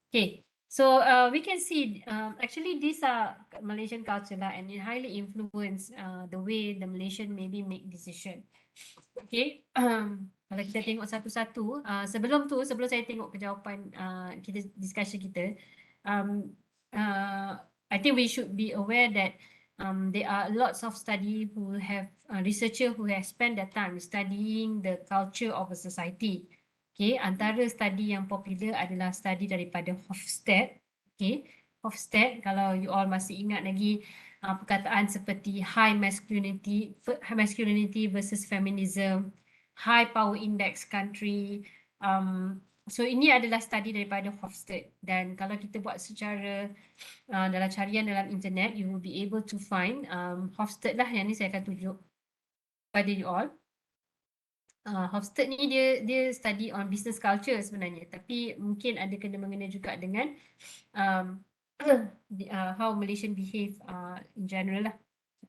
Okay, so we can see actually these are Malaysian culture lah and it highly influence the way the Malaysian maybe make decision. Okay, kalau kita tengok satu-satu, sebelum saya tengok jawapan kita discussion kita, I think we should be aware that there are lots of study who have researcher who have spent their time studying the culture of a society. Okay, antara study yang popular adalah study daripada Hofstede. Okay, Hofstede, kalau you all masih ingat lagi perkataan seperti high masculinity versus feminism, high power index country. So ini adalah study daripada Hofstede dan kalau kita buat secara dalam carian dalam internet, you will be able to find Hofstede lah yang ni saya akan tunjuk pada you all. Hofstede ni dia study on business culture sebenarnya, tapi mungkin ada kena-mengena juga dengan how Malaysian behave in general lah.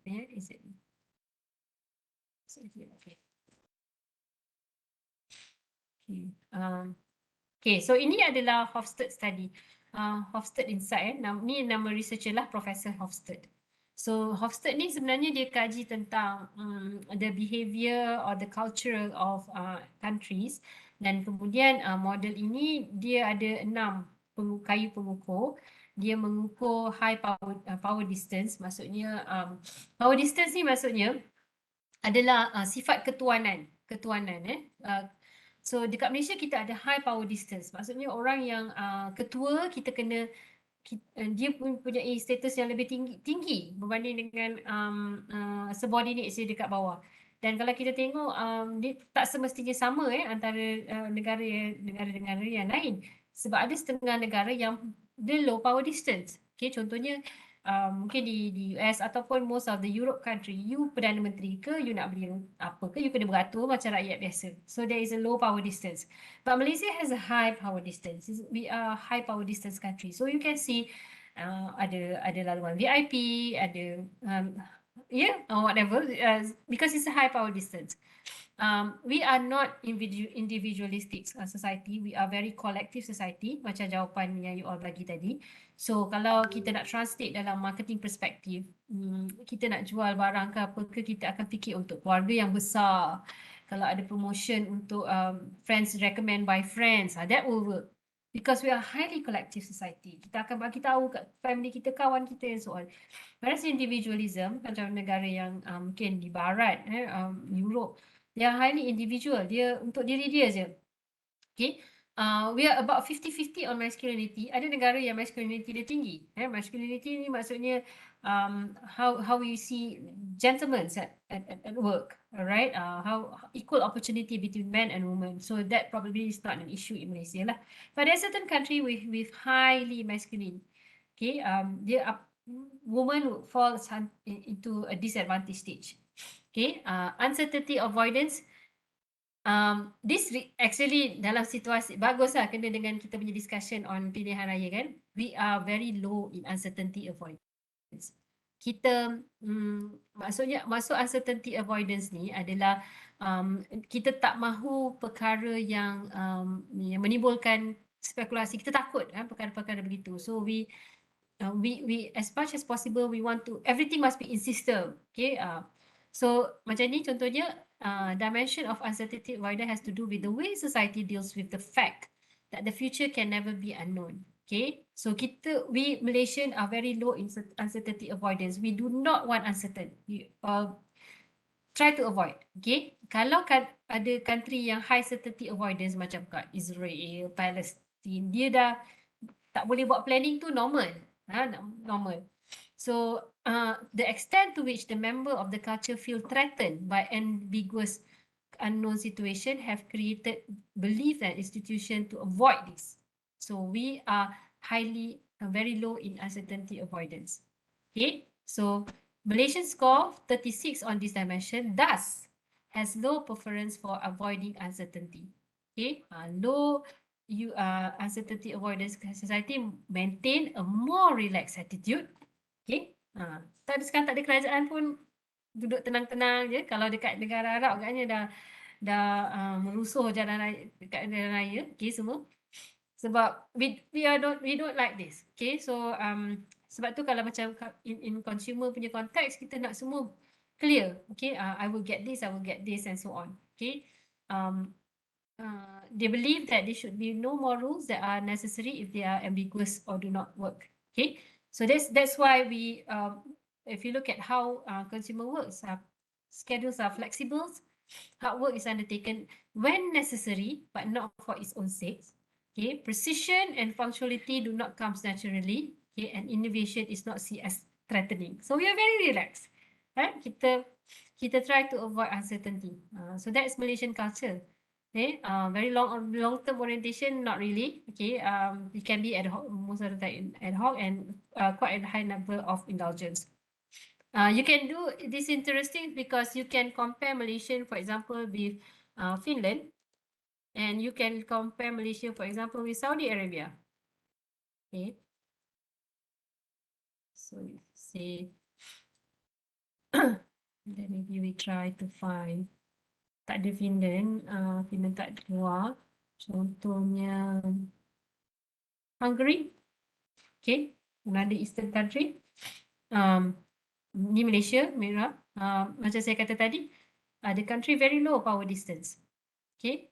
Is it? Okay. Okay, so ini adalah Hofstede study. Hofstede Insight, ni nama researcher lah, Professor Hofstede. So Hofstede ni sebenarnya dia kaji tentang the behavior or the culture of countries dan kemudian model ini dia ada 6 kayu pengukur. Dia mengukur high power distance, maksudnya power distance ni maksudnya adalah sifat ketuanan. So dekat Malaysia kita ada high power distance, maksudnya orang yang ketua kita kena dia mempunyai status yang lebih tinggi berbanding dengan subordinate dia dekat bawah. Dan kalau kita tengok dia tak semestinya sama antara negara-negara yang lain, sebab ada setengah negara yang dia low power distance. Okay, contohnya mungkin di US ataupun most of the Europe country, you Perdana Menteri ke, you nak beli apa ke, you kena beratur macam rakyat biasa. So there is a low power distance. But Malaysia has a high power distance. We are a high power distance country. So you can see ada laluan VIP, ada whatever, because it's a high power distance. We are not individualistic society. We are very collective society, macam jawapan yang you all bagi tadi. So kalau kita nak translate dalam marketing perspektif, kita nak jual barang ke apa ke, kita akan fikir untuk keluarga yang besar. Kalau ada promotion untuk friends recommend by friends, that will work. Because we are highly collective society. Kita akan bagi tahu kat family kita, kawan kita and so on. Whereas individualism, macam negara yang mungkin di barat, Europe, they are highly individual. Dia untuk diri dia je. Okay. We are about 50-50 on masculinity. Ada negara yang masculinity dia tinggi. Masculinity ni maksudnya how we see gentlemen at work, alright? How equal opportunity between men and women. So that probably is not an issue in Malaysia lah. But there are certain country with highly masculine. Okay, women would fall into a disadvantaged stage. Okay, uncertainty avoidance. This actually dalam situasi baguslah kena dengan kita punya discussion on pilihan raya kan. We are very low in uncertainty avoidance. Kita maksudnya masuk uncertainty avoidance ni adalah kita tak mahu perkara yang menimbulkan spekulasi. Kita takut perkara-perkara begitu. So we as much as possible we want to everything must be in system. Okay, so macam ni contohnya. Dimension of uncertainty avoidance has to do with the way society deals with the fact that the future can never be unknown. Okay, so we Malaysian are very low in uncertainty avoidance. We do not want uncertain. We try to avoid. Okay, kalau ada country yang high certainty avoidance macam kat Israel, Palestine, dia dah tak boleh buat planning tu normal. Normal. So the extent to which the member of the culture feel threatened by ambiguous unknown situation have created belief and institution to avoid this. So we are very low in uncertainty avoidance. Okay, so Malaysian score 36 on this dimension, thus has low preference for avoiding uncertainty. Okay, low uncertainty avoidance society maintain a more relaxed attitude. Okay, sekarang tak ada kerajaan pun duduk tenang-tenang je. Kalau dekat negara Arab agaknya dah merusuh jalan raya dekat jalan raya, okay, semua. Sebab we don't like this. Okay, so sebab tu kalau macam in consumer punya konteks kita nak semua clear. Okay, I will get this and so on. Okay, they believe that there should be no more rules that are necessary if they are ambiguous or do not work. Okay, so that's why we if you look at how consumer works, schedules are flexible, hard work is undertaken when necessary but not for its own sake. Okay, precision and functionality do not come naturally. Okay, and innovation is not seen as threatening. So we are very relaxed. Right? Kita try to avoid uncertainty. So that's Malaysian culture. Okay, very long-term orientation, not really. Okay, it can be ad hoc, most of the time ad hoc, and quite a high number of indulgence. You can do this interesting because you can compare Malaysian, for example, with Finland, and you can compare Malaysia, for example, with Saudi Arabia. Okay, so say then maybe we try to find. Tak ada Finland, Finland tak keluar. Contohnya Hungary, okay, another Eastern country. Ni Malaysia, merah. Macam saya kata tadi, the country very low power distance. Okay,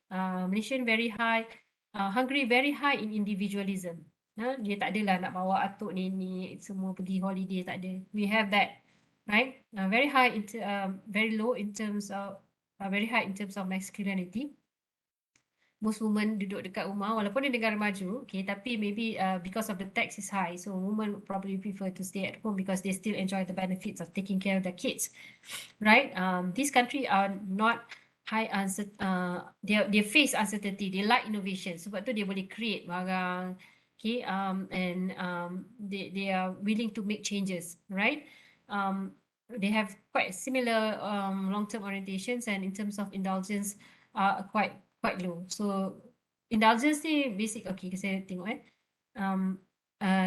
Malaysian very high, Hungary very high in individualism. Dia tak adalah nak bawa atuk nenek semua pergi holiday, tak ada. We have that, right? Very high, very low in terms of very high in terms of masculinity. Most women duduk dekat rumah walaupun dia negara maju, okay, tapi maybe because of the tax is high, so women probably prefer to stay at home because they still enjoy the benefits of taking care of their kids, right? These countries are not high they face uncertainty, they like innovation, sebab tu dia boleh create barang, okay, and they are willing to make changes, right? They have quite similar long-term orientations, and in terms of indulgence are quite low. So indulgence ni basic, okay, saya tengok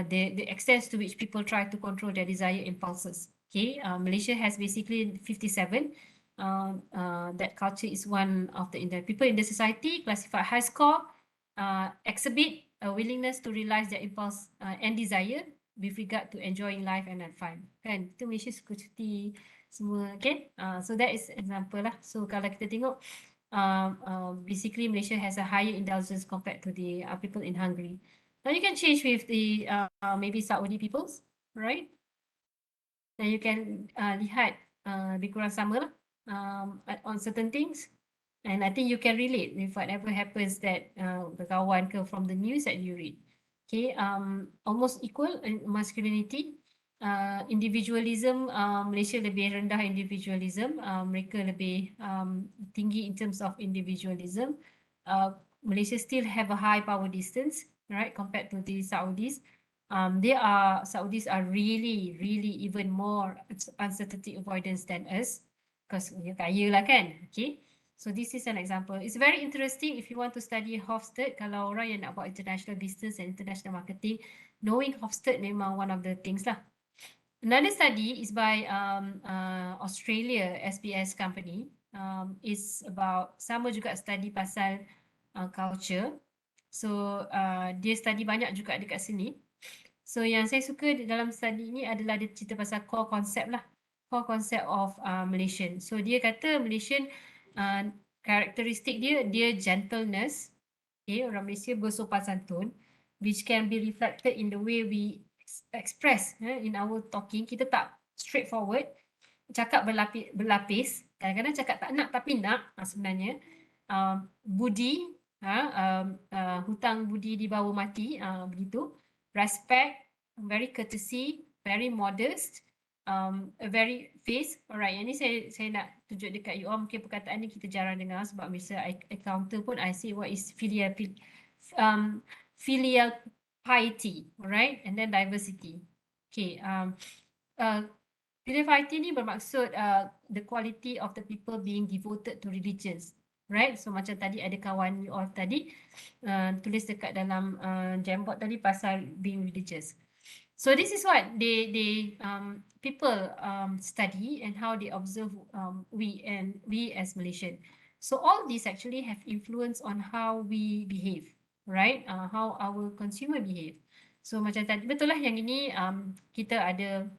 the extent to which people try to control their desire impulses. Okay, Malaysia has basically 57. That culture is one of the people in the society classified high score exhibit a willingness to realize their impulse and desire with regard to enjoying life and have fun. Kan, itu Malaysia suka cuti semua, okay? So that is example lah. So kalau kita tengok basically Malaysia has a higher indulgence compared to the people in Hungary. Now you can change with the maybe Saudi peoples, right? And you can lihat lebih kurang sama lah on certain things, and I think you can relate with whatever happens that berkawan ke from the news that you read. Okay, almost equal in masculinity. Individualism, Malaysia lebih rendah individualism, mereka lebih tinggi in terms of individualism. Malaysia still have a high power distance, right, compared to the Saudis. Saudis are really even more uncertainty avoidance than us, because we kaya lah kan, okay. So this is an example. It's very interesting if you want to study Hofstede. Kalau orang yang nak buat international business and international marketing, knowing Hofstede memang one of the things lah. Another study is by Australia SBS company. Is about sama juga study pasal culture. So dia study banyak juga dekat sini. So yang saya suka dalam study ni adalah dia cerita pasal core concept lah. Core concept of Malaysian. So dia kata Malaysian karakteristik dia gentleness. Okay, orang Malaysia bersopan santun, which can be reflected in the way we express in our talking. Kita tak straightforward, cakap berlapis, kadang-kadang cakap tak nak tapi nak sebenarnya. Budi, hutang budi dibawa mati, begitu. Respect, very courtesy, very modest, a very face. Alright, yang ni saya nak tunjuk dekat you all. Mungkin perkataan ni kita jarang dengar sebab masa I encounter pun I say what is filial piety, alright, and then diversity. Okay, filial piety ni bermaksud the quality of the people being devoted to religions, right? So macam tadi ada kawan you all tadi tulis dekat dalam Jamboard tadi pasal being religious. So this is what they people study and how they observe we as Malaysian. So all these actually have influence on how we behave, right? How our consumer behave. So macam tadi betul lah yang ini kita ada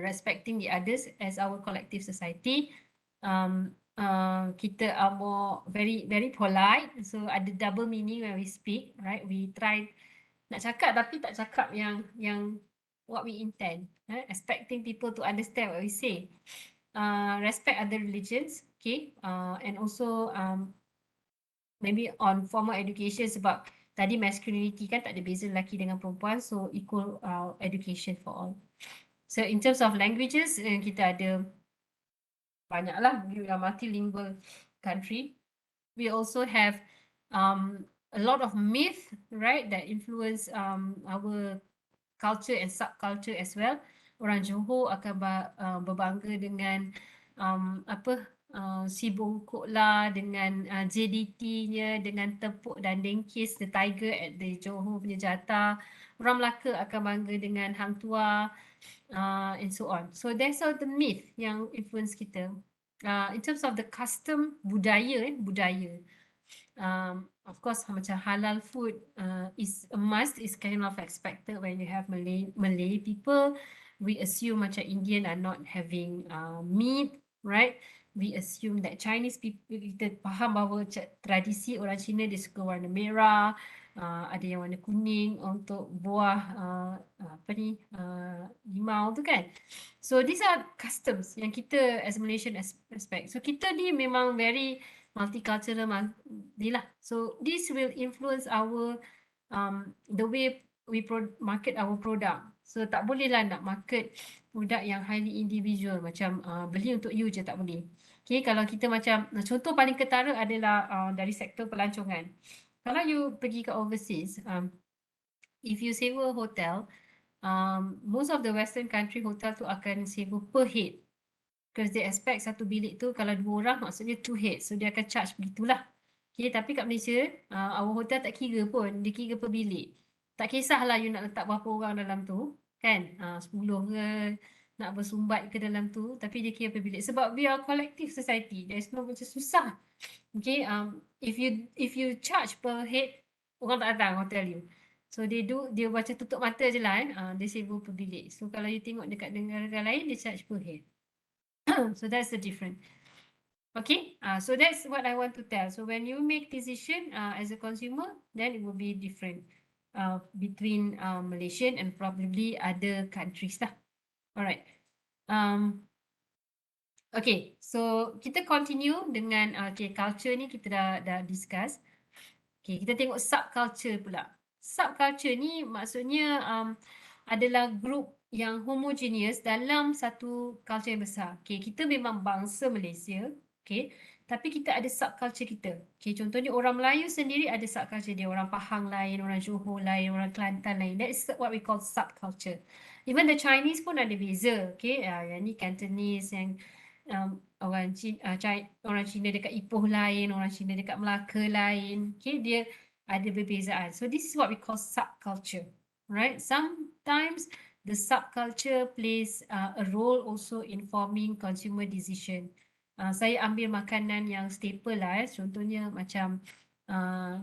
respecting the others as our collective society. Kita are more very polite. So ada double meaning when we speak, right? We try nak cakap tapi tak cakap yang what we intend, expecting people to understand what we say. Respect other religions, okay, and also maybe on formal education sebab tadi masculinity kan tak ada beza lelaki dengan perempuan, so equal education for all. So in terms of languages, kita ada banyaklah, we are multilingual country. We also have a lot of myth, right, that influence our culture and subculture as well. Orang Johor akan berbangga dengan si bongkok lah, dengan JDT-nya, dengan tepuk dan dengkis, the tiger at the Johor punya jata. Orang Melaka akan bangga dengan Hang Tuah, and so on. So that's all the myth yang influence kita. In terms of the custom, budaya. Of course, macam halal food is a must, is kind of expected when you have Malay people. We assume macam Indian are not having meat, right? We assume that Chinese people, kita faham bahawa tradisi orang Cina dia suka warna merah, ada yang warna kuning untuk buah limau tu kan. So these are customs yang kita as Malaysian respect. So kita ni memang very multicultural lah. So this will influence our the way we market our product. So tak boleh lah nak market produk yang highly individual macam beli untuk you je, tak boleh. Okay, kalau kita macam contoh paling ketara adalah dari sektor pelancongan. Kalau you pergi ke overseas, if you sewa hotel, most of the western country hotel tu akan sewa per head. Because they expect satu bilik tu kalau 2 orang maksudnya 2 heads. So dia akan charge begitulah. Okay, tapi kat Malaysia, our hotel tak kira pun. Dia kira per bilik. Tak kisahlah you nak letak berapa orang dalam tu. Kan? 10 ke, nak bersumbat ke dalam tu. Tapi dia kira per bilik. Sebab we are collective society. There's no macam susah. Okay, if you charge per head, orang tak datang hotel you. So dia macam tutup mata je lah kan. Dia sewa per bilik. So kalau you tengok dekat negara lain, dia charge per head. So that's the difference. Okay, so that's what I want to tell. So when you make decision as a consumer, then it will be different between Malaysian and probably other countries lah. Alright. Okay, so kita continue dengan culture ni kita dah discuss. Okay, kita tengok subculture pula. Subculture ni maksudnya adalah group yang homogeneous dalam satu culture yang besar. Okay, kita memang bangsa Malaysia, okay, tapi kita ada subculture kita. Okay, contohnya orang Melayu sendiri ada subculture dia, orang Pahang lain, orang Johor lain, orang Kelantan lain. That is what we call subculture. Even the Chinese pun ada beza, okay, yang ni Cantonese, yang orang Cina dekat Ipoh lain, orang Cina dekat Melaka lain. Okay, dia ada perbezaan. So this is what we call subculture, right? Sometimes the subculture plays a role also in forming consumer decision. Saya ambil makanan yang staple lah, contohnya macam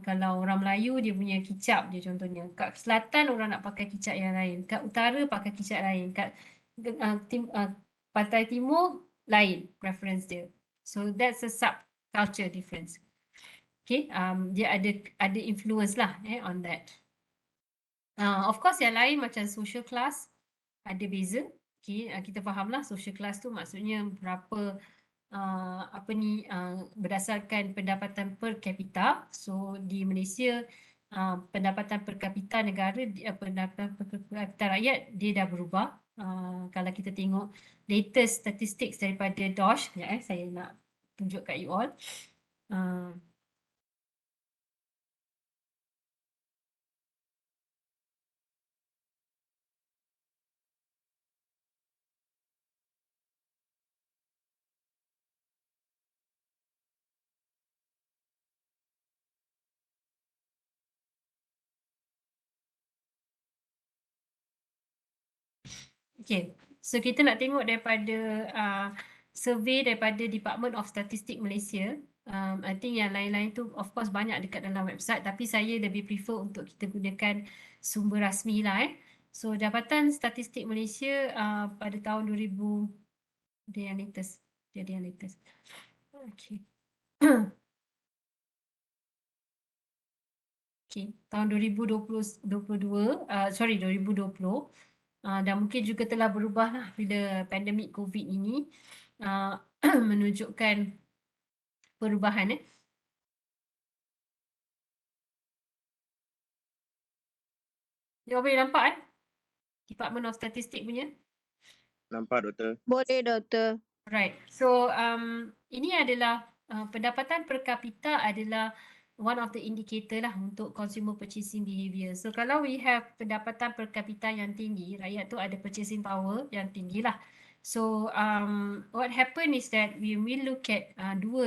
kalau orang Melayu dia punya kicap dia contohnya. Kat selatan orang nak pakai kicap yang lain. Kat utara pakai kicap lain. Kat pantai timur lain preference dia. So that's a subculture difference. Okay, dia ada influence lah on that. Of course yang lain macam social class ada beza. Okay, kita fahamlah social class tu maksudnya berapa berdasarkan pendapatan per capita. So di Malaysia pendapatan per kapita negara, pendapatan per kapita rakyat dia dah berubah. Kalau kita tengok latest statistics daripada DOSH, sekejap saya nak tunjuk kat you all. Okay, so kita nak tengok daripada survey daripada Department of Statistics Malaysia. I think yang lain-lain tu of course banyak dekat dalam website, tapi saya lebih prefer untuk kita gunakan sumber rasmi lah. So Jabatan Statistik Malaysia pada tahun 2000, dia yang latest. Okay. Okay, tahun 2020, 2020. Dan mungkin juga telah berubah lah bila pandemik COVID ini menunjukkan perubahan. You boleh nampak Department of Statistics punya? Nampak doktor. Boleh doktor. Right. So ini adalah pendapatan per kapita adalah one of the indicator lah untuk consumer purchasing behavior. So kalau we have pendapatan per kapita yang tinggi, rakyat tu ada purchasing power yang tinggi lah. So what happen is that we will look at dua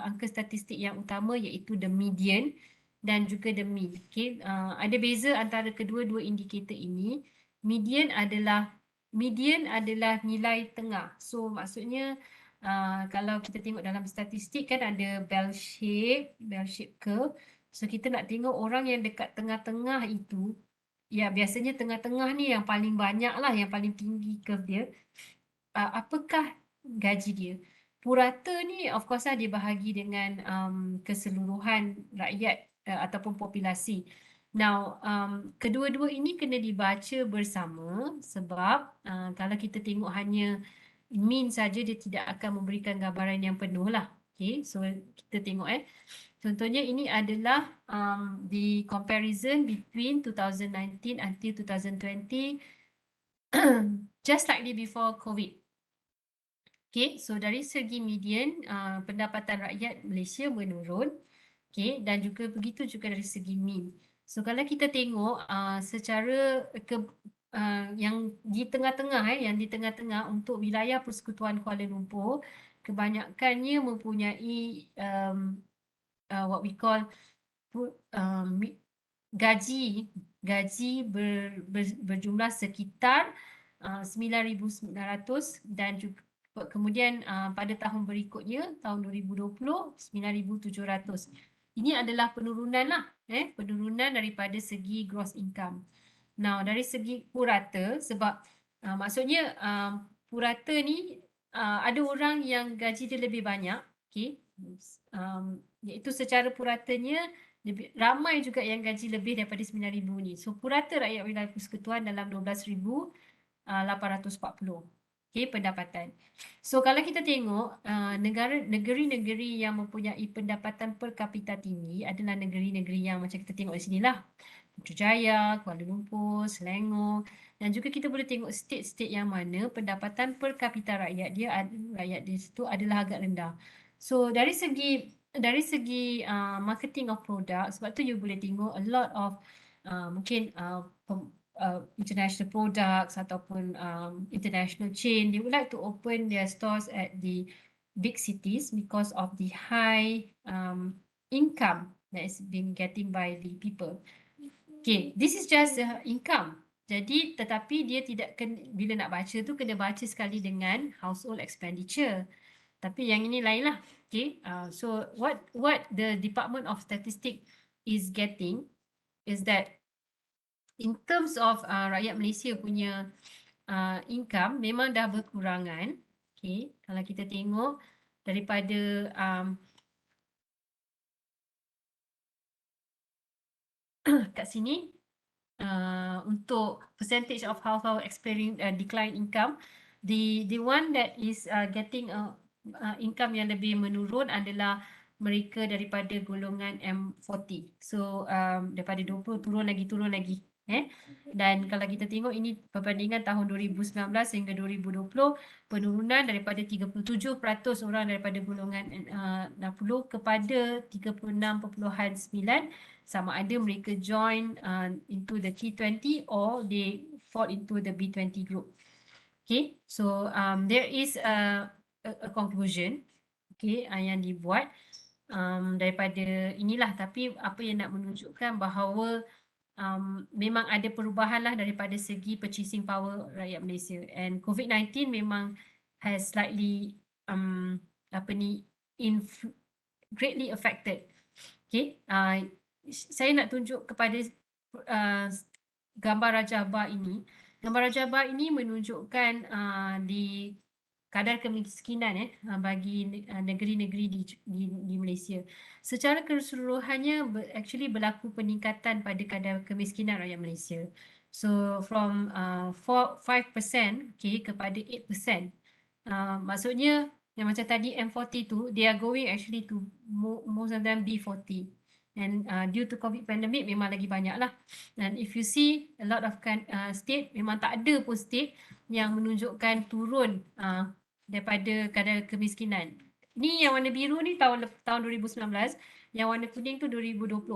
angka statistik yang utama, iaitu the median dan juga the mean. Okay, ada beza antara kedua-dua indikator ini. Median adalah nilai tengah. So maksudnya kalau kita tengok dalam statistik kan ada bell shape curve. So kita nak tengok orang yang dekat tengah-tengah itu, ya biasanya tengah-tengah ni yang paling banyak lah, yang paling tinggi curve dia. Apakah gaji dia? Purata ni of course lah dia bahagi dengan keseluruhan rakyat ataupun populasi. Now, kedua-dua ini kena dibaca bersama sebab kalau kita tengok hanya mean saja, dia tidak akan memberikan gambaran yang penuh lah. Okay, so kita tengok contohnya ini adalah the comparison between 2019 until 2020 just slightly before COVID. Okay, so dari segi median pendapatan rakyat Malaysia menurun. Okay, dan juga begitu juga dari segi mean. So kalau kita tengok secara yang di tengah-tengah yang di tengah-tengah untuk wilayah Persekutuan Kuala Lumpur, kebanyakannya mempunyai what we call gaji berjumlah sekitar 9,900 dan juga kemudian pada tahun berikutnya tahun 2020 9,700. Ini adalah penurunan lah, penurunan daripada segi gross income. Now dari segi purata, sebab maksudnya purata ni ada orang yang gaji dia lebih banyak, okay? Iaitu secara puratanya ramai juga yang gaji lebih daripada 9,000 ni. So purata rakyat wilayah persekutuan dalam 12,840. Okay, pendapatan. So kalau kita tengok negeri-negeri yang mempunyai pendapatan per kapita tinggi adalah negeri-negeri yang macam kita tengok di sini lah. Putrajaya, Kuala Lumpur, Selangor, dan juga kita boleh tengok state-state yang mana pendapatan per kapita rakyat di situ adalah agak rendah. So dari segi marketing of product, sebab tu you boleh tengok a lot of mungkin international products ataupun international chain, they would like to open their stores at the big cities because of the high income that is being getting by the people. Okay, this is just income. Jadi tetapi dia tidak bila nak baca tu kena baca sekali dengan household expenditure. Tapi yang ini lain lah. Okay, so what the Department of Statistics is getting is that in terms of rakyat Malaysia punya income memang dah berkurangan. Okay, kalau kita tengok daripada kat sini untuk percentage of household experiencing decline income, the one that is getting income yang lebih menurun adalah mereka daripada golongan M40. So daripada 20 turun lagi. Dan kalau kita tengok ini perbandingan tahun 2019 hingga 2020, penurunan daripada 37% orang daripada golongan 60 kepada 36.9, sama ada mereka join into the T20 or they fall into the B20 group. Okay, so there is a conclusion, okay, yang dibuat daripada inilah, tapi apa yang nak menunjukkan bahawa memang ada perubahan lah daripada segi purchasing power rakyat Malaysia, and COVID-19 memang has slightly greatly affected. Okay, saya nak tunjuk kepada gambar rajah ini. Gambar rajah ini menunjukkan di kadar kemiskinan bagi negeri-negeri di Malaysia. Secara keseluruhannya actually berlaku peningkatan pada kadar kemiskinan rakyat Malaysia. So from 5% okay, kepada 8%. Maksudnya yang macam tadi M40 tu, they are going actually to most of them B40. And due to COVID pandemic memang lagi banyak lah. And if you see a lot of state, memang tak ada pun state yang menunjukkan turun daripada kadar kemiskinan. Ni yang warna biru ni tahun 2019, yang warna kuning tu 2020.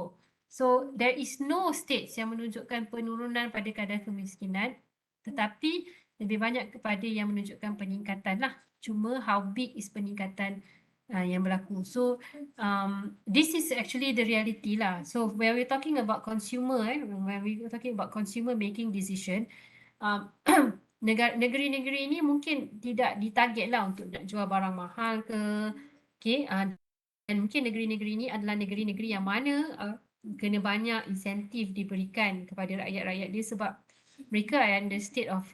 So there is no states yang menunjukkan penurunan pada kadar kemiskinan, tetapi lebih banyak kepada yang menunjukkan peningkatan lah. Cuma how big is peningkatan yang berlaku. So this is actually the reality lah. So when we're talking about consumer, when we're talking about consumer making decision, negeri-negeri ini mungkin tidak ditarget lah untuk nak jual barang mahal ke, okay, dan mungkin negeri-negeri ini adalah negeri-negeri yang mana kena banyak insentif diberikan kepada rakyat-rakyat dia, sebab mereka are in the state of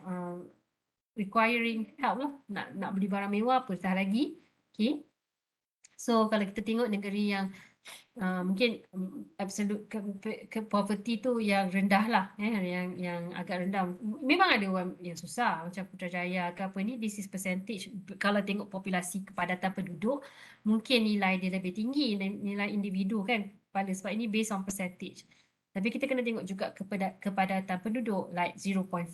requiring help lah, nak beli barang mewah apatah lagi, okay. So kalau kita tengok negeri yang mungkin absolute poverty tu yang rendah lah, yang agak rendah. Memang ada orang yang susah macam Putrajaya ke apa ni, this is percentage. Kalau tengok populasi kepadatan penduduk, mungkin nilai dia lebih tinggi, nilai individu kan, sebab ini based on percentage. Tapi kita kena tengok juga kepadatan penduduk, like 0.4,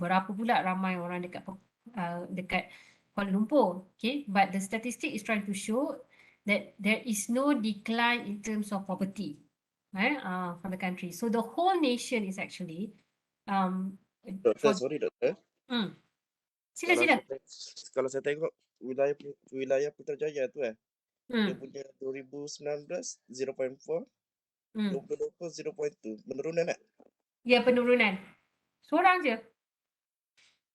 berapa pula ramai orang dekat Kuala Lumpur, okay. But the statistic is trying to show that there is no decline in terms of poverty for the country. So the whole nation is actually Doktor, sorry doktor. Sila. Kalau saya tengok wilayah Putrajaya tu dia punya 2019 0.4, 2020 0.2, penurunan tak? Ya, penurunan. Seorang je.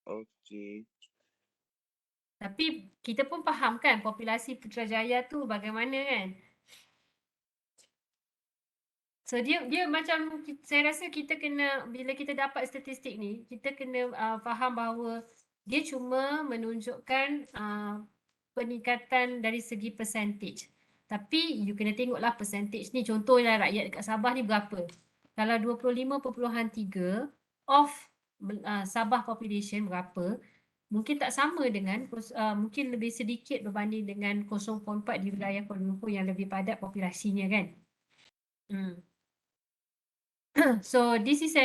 Okey. Tapi kita pun faham kan populasi Putrajaya tu bagaimana kan. So dia macam, saya rasa kita kena, bila kita dapat statistik ni, kita kena faham bahawa dia cuma menunjukkan peningkatan dari segi percentage. Tapi you kena tengoklah percentage ni, contohnya rakyat dekat Sabah ni berapa. Kalau 25.3 of Sabah population berapa, mungkin tak sama dengan, mungkin lebih sedikit berbanding dengan 0.4 di wilayah Kuala Lumpur yang lebih padat populasinya kan. So this is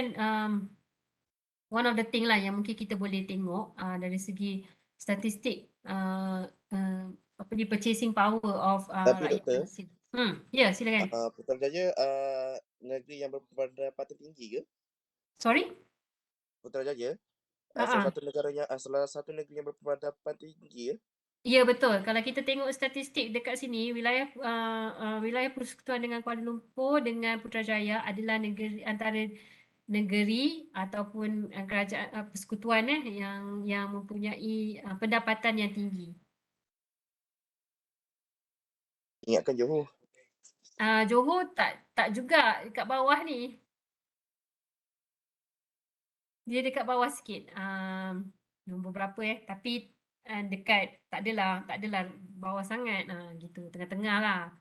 one of the thing lah yang mungkin kita boleh tengok dari segi statistik purchasing power of Tapi rakyat. Ya, silakan. Putrajaya negeri yang berpendapatan tinggi ke? Sorry? Putrajaya salah satu negeri yang berpendapatan tinggi ya? Ya, betul. Kalau kita tengok statistik dekat sini, wilayah persekutuan dengan Kuala Lumpur dengan Putrajaya adalah antara negeri ataupun kerajaan persekutuan yang mempunyai pendapatan yang tinggi. Ingatkan Johor. Johor tak juga, dekat bawah ni. Dia dekat bawah sikit. Nombor berapa tapi dekat, tak adalah bawah sangat, gitu, tengah-tengah lah.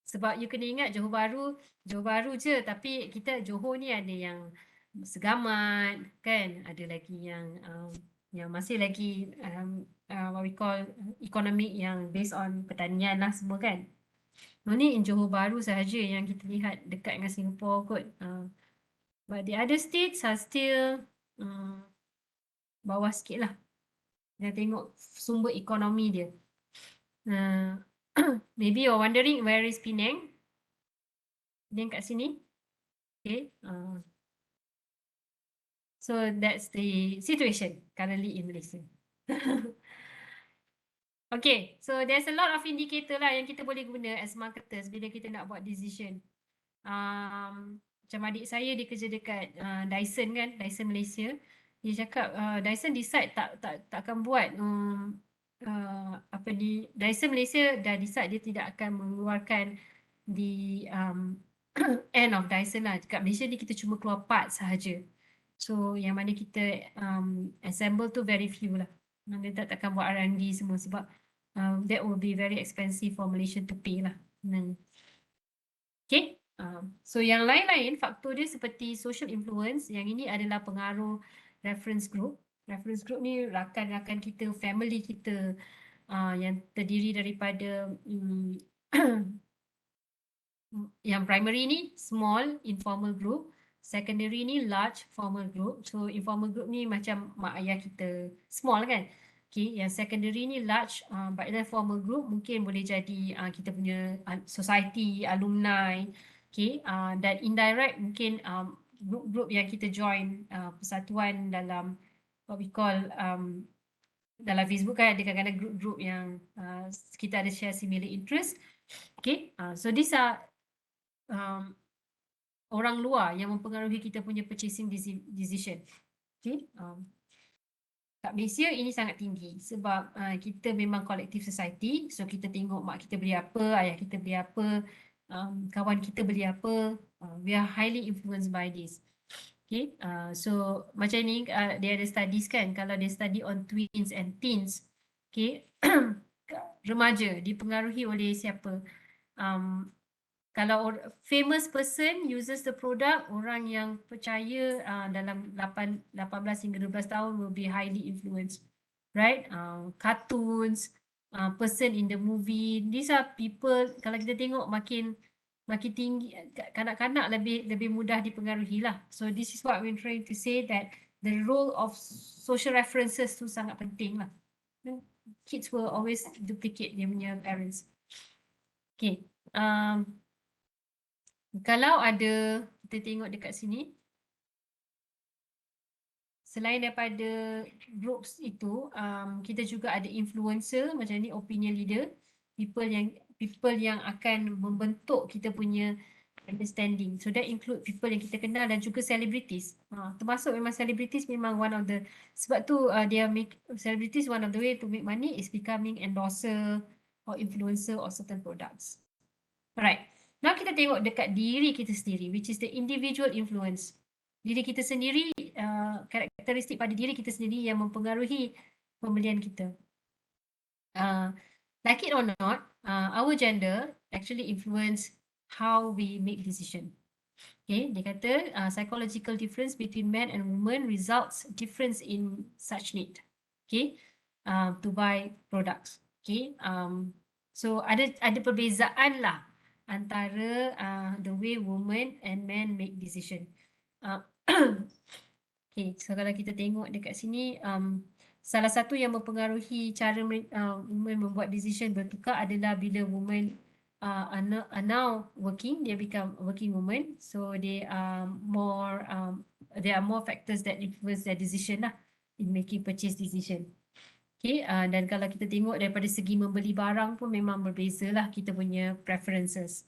Sebab you kena ingat Johor Bahru je, tapi kita Johor ni ada yang Segamat kan, ada lagi yang masih lagi what we call economic yang based on pertanian lah semua kan. Ni in Johor Bahru sahaja yang kita lihat dekat dengan Singapore kot. But the other states are still bawah sikit lah. Kita tengok sumber ekonomi dia. Maybe you're wondering where is Penang? Penang kat sini. Okay. So that's the situation currently in Malaysia. Okay, so there's a lot of indicator lah yang kita boleh guna as marketers bila kita nak buat decision. Macam adik saya dia kerja dekat Dyson kan, Dyson Malaysia. Dia cakap Dyson decide takkan buat Dyson Malaysia dah decide dia tidak akan mengeluarkan the end of Dyson lah. Dekat Malaysia ni kita cuma keluar part sahaja. So yang mana kita assemble tu very few lah. Dia takkan buat R&D semua sebab that will be very expensive for Malaysia to pay lah. Okay. So yang lain-lain faktor dia seperti social influence. Yang ini adalah pengaruh reference group. Reference group ni rakan-rakan kita, family kita yang terdiri daripada yang primary ni small informal group, secondary ni large formal group. So informal group ni macam mak ayah kita, small kan. Okay, yang secondary ni large, but then formal group mungkin boleh jadi kita punya society, alumni, okay, dan indirect mungkin group-group yang kita join, persatuan dalam what we call dalam Facebook kan ada kadang-kadang group-group yang kita ada share similar interest, okay, so these are orang luar yang mempengaruhi kita punya purchasing decision, okay. Kat Malaysia ini sangat tinggi sebab kita memang collective society. So kita tengok mak kita beli apa, ayah kita beli apa, kawan kita beli apa. We are highly influenced by this. Okay, so macam ni dia ada studies kan, kalau dia study on twins and teens, okay, remaja dipengaruhi oleh siapa? Kalau famous person uses the product, orang yang percaya dalam 18 hingga 12 tahun will be highly influenced, right? Cartoons, person in the movie, these are people, kalau kita tengok makin tinggi, kanak-kanak lebih mudah dipengaruhi lah. So this is what we're trying to say, that the role of social references tu sangat penting lah. Kids will always duplicate dia punya parents. Okay. Kalau ada, kita tengok dekat sini, selain daripada groups itu, kita juga ada influencer macam ni, opinion leader, people yang akan membentuk kita punya understanding. So that include people yang kita kenal dan juga celebrities. Termasuk memang celebrities memang one of the, sebab tu dia make celebrities one of the way to make money is becoming endorser or influencer or certain products. Alright. Now kita tengok dekat diri kita sendiri, which is the individual influence. Diri kita sendiri, karakteristik pada diri kita sendiri yang mempengaruhi pembelian kita. Like it or not, our gender actually influence how we make decision. Okay, dia kata psychological difference between men and women results difference in such need. Okay, to buy products. Okay, so ada perbezaan lah antara the way women and men make decision. Okay, so kalau kita tengok dekat sini, salah satu yang mempengaruhi cara women membuat decision bertukar adalah bila women are now working, they become working women, so they are more there are more factors that influence their decision lah in making purchase decision. Okay, dan kalau kita tengok daripada segi membeli barang pun memang berbeza lah kita punya preferences.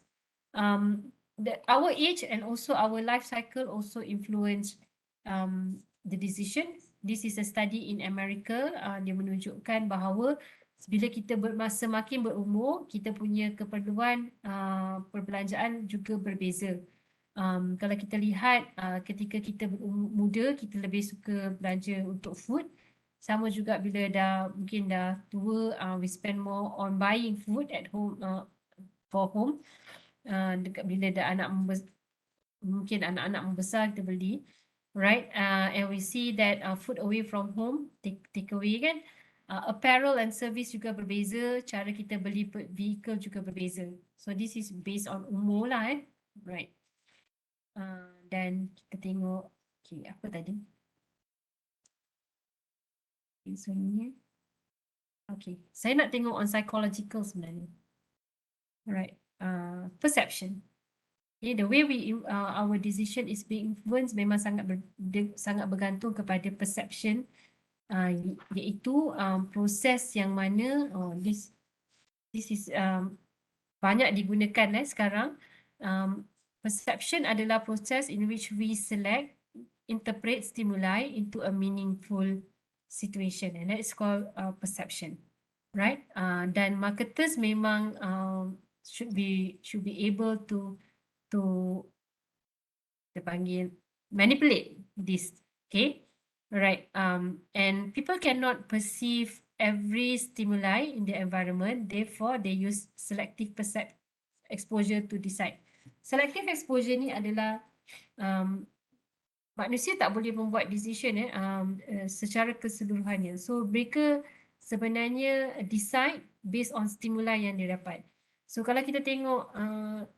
Our age and also our life cycle also influence the decision. This is a study in America. Dia menunjukkan bahawa bila kita semakin berumur, kita punya keperluan perbelanjaan juga berbeza. Kalau kita lihat ketika kita muda, kita lebih suka belanja untuk food. Sama juga bila mungkin dah tua, we spend more on buying food at home, for home. Bila dah mungkin anak-anak membesar, kita beli, right? And we see that food away from home, take away kan, Apparel and service juga berbeza, cara kita beli vehicle juga berbeza. So this is based on umur lah right. Dan kita tengok, okay, apa tadi? Okay, so ni. Okay, saya nak tengok on psychological sebenarnya. Alright, perception. Okay, the way our decision is being influenced memang sangat bergantung kepada perception, iaitu proses yang mana this is banyak digunakan sekarang. Perception adalah proses in which we select, interpret stimuli into a meaningful situation, and that is called perception, right? Dan marketers memang should be able to dipanggil manipulate this, okay? Right. And people cannot perceive every stimuli in the environment, therefore they use selective exposure to decide. Selective exposure ni adalah manusia tak boleh membuat decision secara keseluruhannya. So mereka sebenarnya decide based on stimuli yang dia dapat. So kalau kita tengok,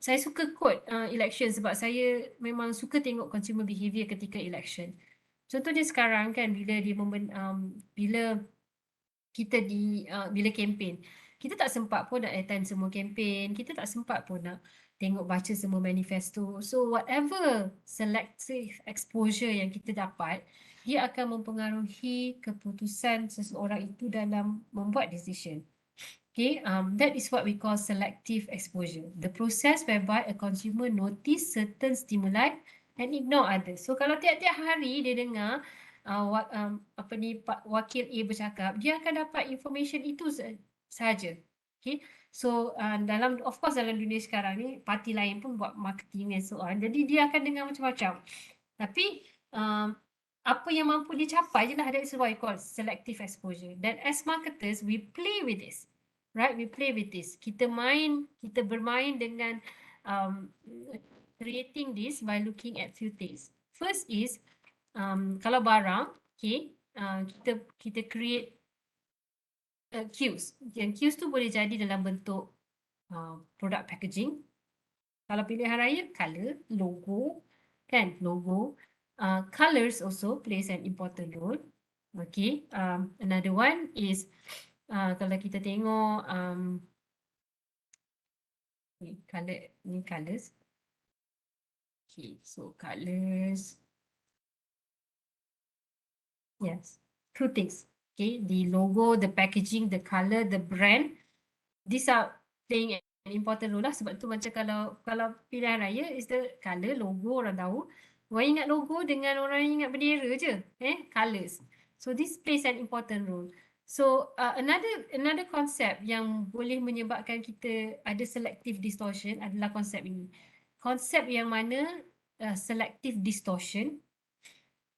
saya suka quote election sebab saya memang suka tengok consumer behaviour ketika election. Contohnya sekarang kan bila kita bila kempen, kita tak sempat pun nak attend semua kempen, kita tak sempat pun nak baca semua manifesto. So whatever selective exposure yang kita dapat, dia akan mempengaruhi keputusan seseorang itu dalam membuat decision. Okay, that is what we call selective exposure. The process whereby a consumer notice certain stimuli and ignore others. So kalau tiap-tiap hari dia dengar wakil A bercakap, dia akan dapat information itu sahaja. Okay, so of course dalam dunia sekarang ni parti lain pun buat marketing and so on. Jadi dia akan dengar macam-macam. Tapi apa yang mampu dia capai je lah, that is what we call selective exposure. Dan as marketers, we play with this. Right, we play with this. Kita bermain dengan creating this by looking at few things. First is, kalau barang, okay, kita create cues. Yang cues tu boleh jadi dalam bentuk product packaging. Kalau pilihan raya, color, logo, kan, logo. Colors also plays an important role. Okay, another one is kalau kita tengok colors. Okay, so colors. Yes, two things. Okay, the logo, the packaging, the color, the brand. These are playing an important role lah. Sebab tu macam kalau pilihan raya is the color, logo, orang tahu. Orang ingat logo dengan orang ingat bendera je. Colors. So this plays an important role. So another concept yang boleh menyebabkan kita ada selective distortion adalah konsep ini. Konsep yang mana selective distortion,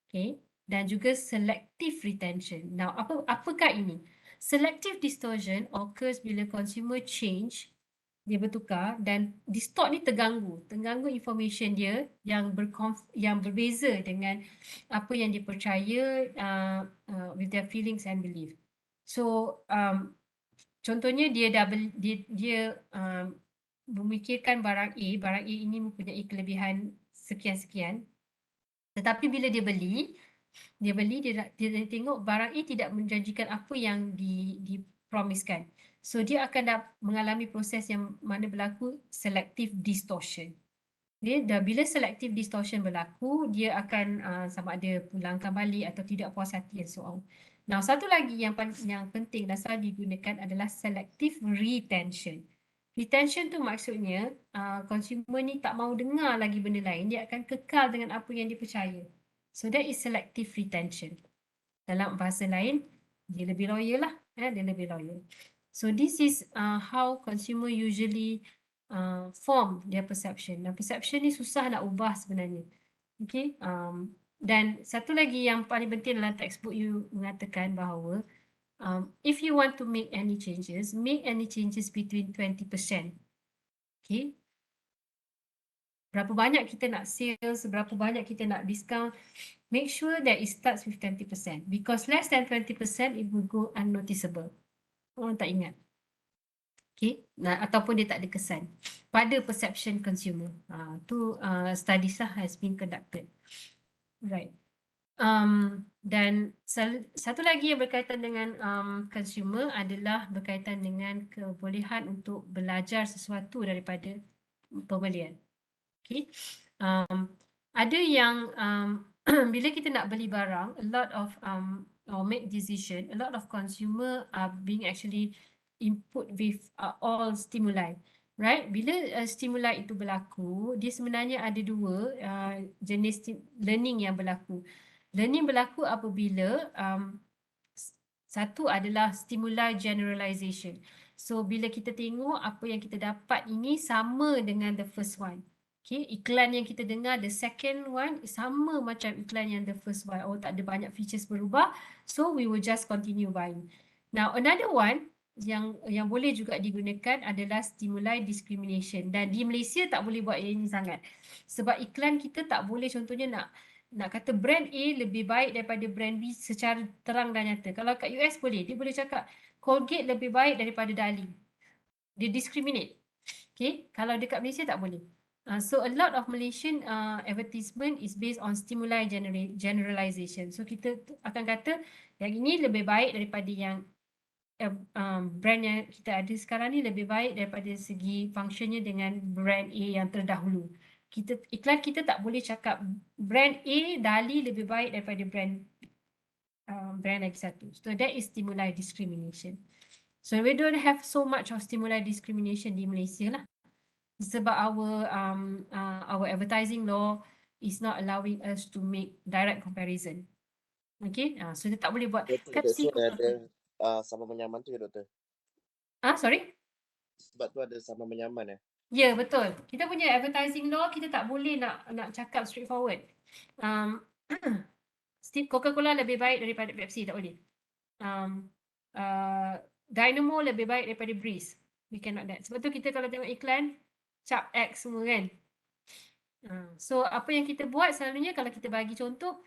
okay, dan juga selective retention. Now, apakah ini? Selective distortion occurs bila consumer change, dia bertukar, dan distort ni terganggu information dia yang berbeza dengan apa yang dia percaya with their feelings and belief. So contohnya dia memikirkan barang A ini mempunyai kelebihan sekian-sekian. Tetapi bila dia beli dia tengok barang A tidak menjanjikan apa yang dipromiskan. So dia akan mengalami proses yang mana berlaku selective distortion. Okay? Dan bila selective distortion berlaku, dia akan sama ada pulangkan balik atau tidak puas hati and so on. Now, satu lagi yang penting dan selalu digunakan adalah selective retention. Retention tu maksudnya consumer ni tak mau dengar lagi benda lain, dia akan kekal dengan apa yang dia percaya. So that is selective retention. Dalam bahasa lain, dia lebih loyal lah. Dia lebih loyal. So this is how consumer usually form their perception. Dan perception ni susah nak ubah sebenarnya. Okay. Dan satu lagi yang paling penting dalam textbook you mengatakan bahawa if you want to make any changes between 20%. Okay. Berapa banyak kita nak sales, berapa banyak kita nak discount, make sure that it starts with 20% because less than 20% it will go unnoticeable. Orang tak ingat. Okay, ataupun dia tak ada kesan pada perception consumer. Studies lah has been conducted. Right. Dan satu lagi yang berkaitan dengan consumer adalah berkaitan dengan kebolehan untuk belajar sesuatu daripada pembelian. Okay. Ada yang bila kita nak beli barang, a lot of or make decision, a lot of consumer are being actually input with all stimuli, right? Bila stimuli itu berlaku, dia sebenarnya ada dua jenis learning yang berlaku. Learning berlaku apabila satu adalah stimuli generalization. So bila kita tengok apa yang kita dapat ini sama dengan the first one. Okay, iklan yang kita dengar the second one sama macam iklan yang the first one. Oh, tak ada banyak features berubah. So we will just continue buying. Now another one yang boleh juga digunakan adalah stimuli discrimination. Dan di Malaysia tak boleh buat ini sangat. Sebab iklan kita tak boleh contohnya nak kata brand A lebih baik daripada brand B secara terang dan nyata. Kalau kat US boleh. Dia boleh cakap Colgate lebih baik daripada Dali. Dia discriminate. Okay. Kalau dekat Malaysia tak boleh. So a lot of Malaysian advertisement is based on stimuli generalization. So kita akan kata yang ini lebih baik daripada yang brand yang kita ada sekarang ni lebih baik daripada segi functionnya dengan brand A yang terdahulu. Iklan kita tak boleh cakap brand A Dali lebih baik daripada brand lagi satu. So that is stimuli discrimination. So we don't have so much of stimuli discrimination di Malaysia lah. Sebab our advertising law is not allowing us to make direct comparison. Okay, so dia tak boleh buat Pepsi. Ada sama menyaman tu ya doktor? Sorry? Sebab tu ada sama menyaman Ya, betul. Kita punya advertising law, kita tak boleh nak cakap straightforward. Coca-Cola lebih baik daripada Pepsi, tak boleh. Dynamo lebih baik daripada Breeze. We cannot that. Sebab tu kita kalau tengok iklan, cap X semua kan. So apa yang kita buat selalunya kalau kita bagi contoh,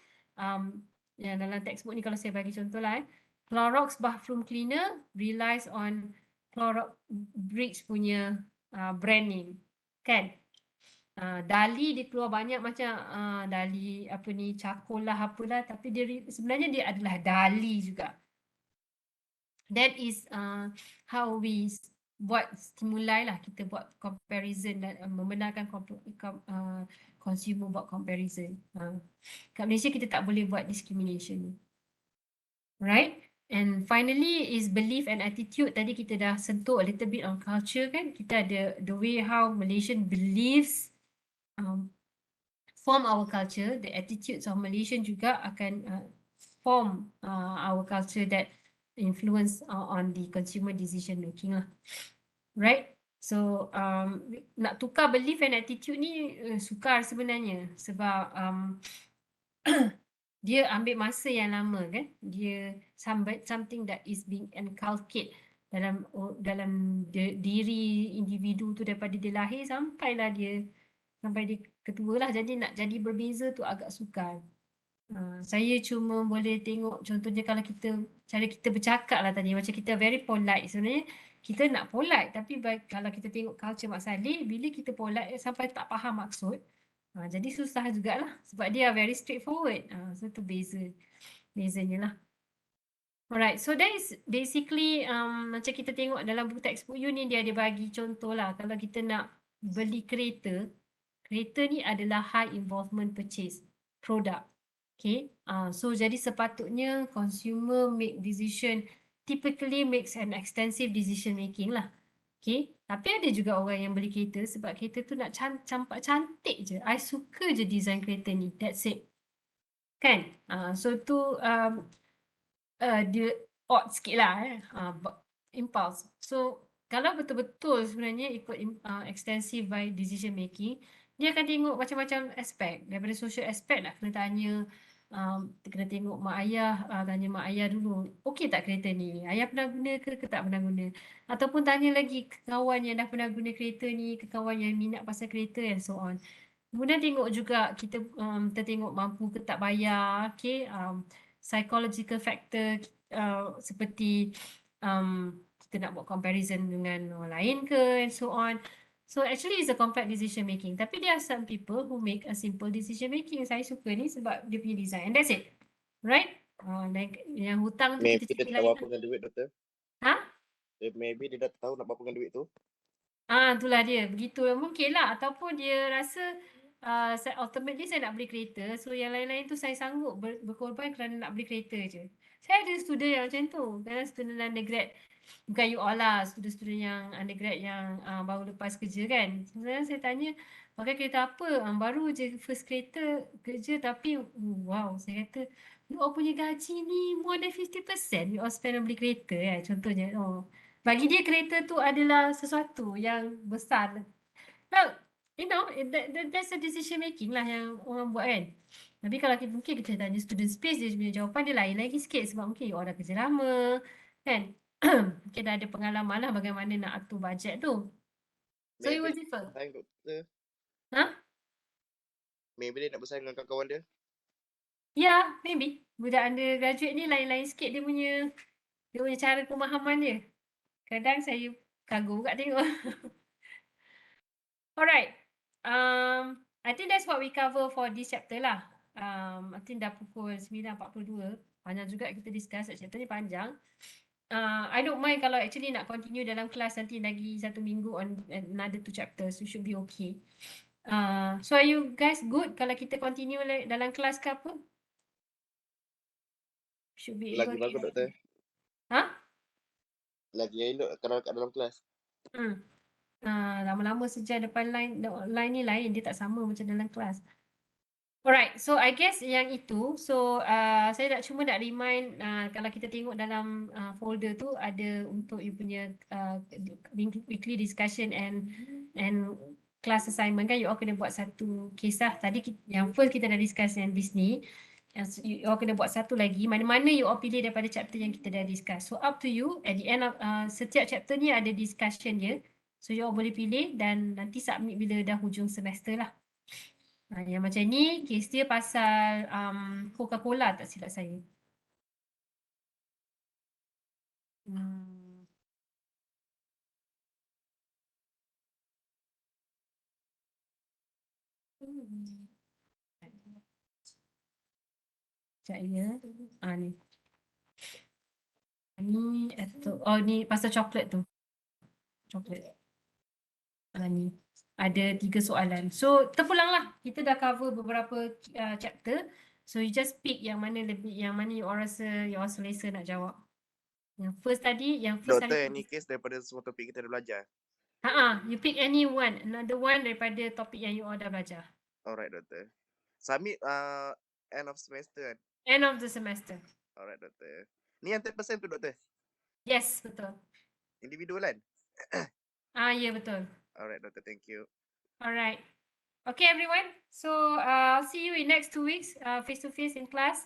yang dalam textbook ni kalau saya bagi contoh lah, Clorox bathroom cleaner relies on Clorox Bridge punya brand name, kan? Dali dia keluar banyak macam Dali apa ni charcoal lah apalah, tapi dia sebenarnya dia adalah Dali juga. That is how we buat stimuli lah, kita buat comparison dan membenarkan consumer buat comparison. Kat Malaysia kita tak boleh buat discrimination. Right? And finally is belief and attitude. Tadi kita dah sentuh a little bit on culture kan. Kita ada the way how Malaysian believes form our culture. The attitudes of Malaysian juga akan form our culture that influence on the consumer decision making lah. Right? So nak tukar belief and attitude ni sukar sebenarnya. Sebab dia ambil masa yang lama kan. Dia something that is being inculcated dalam diri individu tu daripada dia lahir sampai dia ketua lah. Jadi nak jadi berbeza tu agak sukar. Saya cuma boleh tengok contohnya kalau cara kita bercakap lah tadi. Macam kita very polite. Sebenarnya kita nak polite. Tapi kalau kita tengok culture Mak Saleh, bila kita polite sampai tak faham maksud, jadi susah jugalah sebab dia very straightforward. So tu bezanya lah. Alright, so that is basically macam kita tengok dalam buku textbook you ni dia ada bagi contoh lah. Kalau kita nak beli kereta ni adalah high involvement purchase product. Okay, so jadi sepatutnya consumer make decision, typically makes an extensive decision making lah. Okay, tapi ada juga orang yang beli kereta sebab kereta tu nak campak cantik je. I suka je design kereta ni, that's it. Kan? So tu dia odd sikit lah impulse. So kalau betul-betul sebenarnya ikut extensive by decision making, dia akan tengok macam-macam aspek. Daripada social aspect nak kena tanya, kena tengok mak ayah, tanya mak ayah dulu, okey tak kereta ni? Ayah pernah guna ke tak pernah guna? Ataupun tanya lagi ke kawan yang dah pernah guna kereta ni, ke kawan yang minat pasal kereta and so on. Kemudian tengok juga kita tengok mampu ke tak bayar, okay. Psychological factor seperti kita nak buat comparison dengan orang lain ke and so on. So actually it's a complex decision making. Tapi there are some people who make a simple decision making. Saya suka ni sebab dia punya design. And that's it. Right? Dan yang hutang tu Maybe kita dia cari tahu lain. apa dengan duit, doktor. Ha? Maybe dia dah tahu nak buat apa dengan duit tu. Itulah dia. Begitu mungkin lah. Ataupun dia rasa ultimately saya nak beli kereta. So yang lain-lain tu saya sanggup berkorban kerana nak beli kereta je. Saya ada student yang macam tu. Kadang student undergrad, bukan you all lah, student-student yang undergrad yang baru lepas kerja kan. Sebenarnya saya tanya, pakai kereta apa? Baru je first kereta kerja tapi wow, saya kata, you all punya gaji ni more than 50% you all spend on beli kereta contohnya. Bagi dia kereta tu adalah sesuatu yang besar. Well, you know, that's a decision making lah yang orang buat kan. Tapi kalau mungkin kita tanya student space, dia punya jawapan dia lain lagi sikit sebab mungkin you all dah kerja lama kan. Mungkin dah ada pengalaman lah bagaimana nak atur bajet tu. So it will differ. Bersaing, doktor. Ha? Maybe dia nak bersaing dengan kawan-kawan dia. Ya, maybe. Budak undergraduate ni lain-lain sikit dia punya cara pemahaman dia. Kadang saya kagum kat tengok. Alright. I think that's what we cover for this chapter lah. I think dah pukul 9.42. Panjang juga kita discuss. Chapter ni panjang. I don't mind kalau actually nak continue dalam kelas nanti lagi 1 minggu on another 2 chapters. You should be okay. So are you guys good kalau kita continue dalam kelas ke apa? Should be able Lagi bagus, doktor. Ha? Lagi elok kalau kat dalam kelas. Lama-lama sejam depan line ni lain, dia tak sama macam dalam kelas. Alright, so I guess yang itu. So saya cuma nak remind kalau kita tengok dalam folder tu ada untuk you punya weekly discussion and class assignment kan, you all kena buat satu kisah. Tadi yang first kita dah discuss yang Disney. You all kena buat satu lagi, mana-mana you all pilih daripada chapter yang kita dah discuss. So up to you, at the end of setiap chapter ni ada discussion dia. So you all boleh pilih dan nanti submit bila dah hujung semester lah. Yang macam ni, case dia pasal Coca-Cola tak silap saya. Sekejap ya. Ni. Ni ni pasal coklat tu. Coklat. Ni. Ada 3 soalan. So terpulanglah. Kita dah cover beberapa chapter. So you just pick yang mana you all rasa you all selesa nak jawab. Yang first tadi, Doktor, any case daripada semua topik kita dah belajar. You pick any one, another one daripada topik yang you all dah belajar. Alright, doktor. Submit end of semester kan? End of the semester. Alright, doktor. Ni yang 10% tu, doktor? Yes, betul. Individual kan? Ya betul. Alright, doktor. Thank you. Alright. Okay, everyone. So, I'll see you in next 2 weeks, face-to-face in class.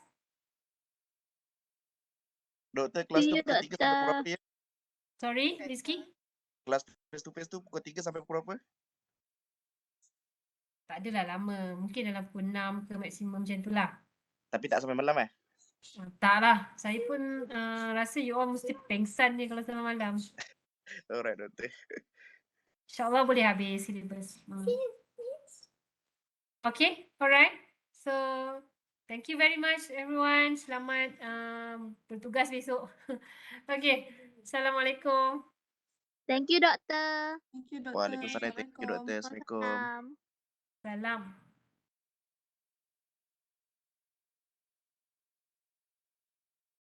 Doktor, kelas See tu you, pukul 3 sampai pukul berapa doktor. ya? Sorry, Rizky? Kelas face-to-face tu pukul 3 sampai pukul berapa? Tak adalah lama. Mungkin dalam pukul 6 ke maksimum macam tu lah. Tapi tak sampai malam eh? Tak lah. Saya pun rasa you all mesti pengsan je kalau sampai malam. Alright, doktor. InsyaAllah boleh habis syllabus. Okay, alright. So, thank you very much everyone. Selamat bertugas besok. Okay, Assalamualaikum. Thank you, doktor. Thank you, doktor. Waalaikumsalam. Thank you, doktor. Assalamualaikum. Salam. Salam.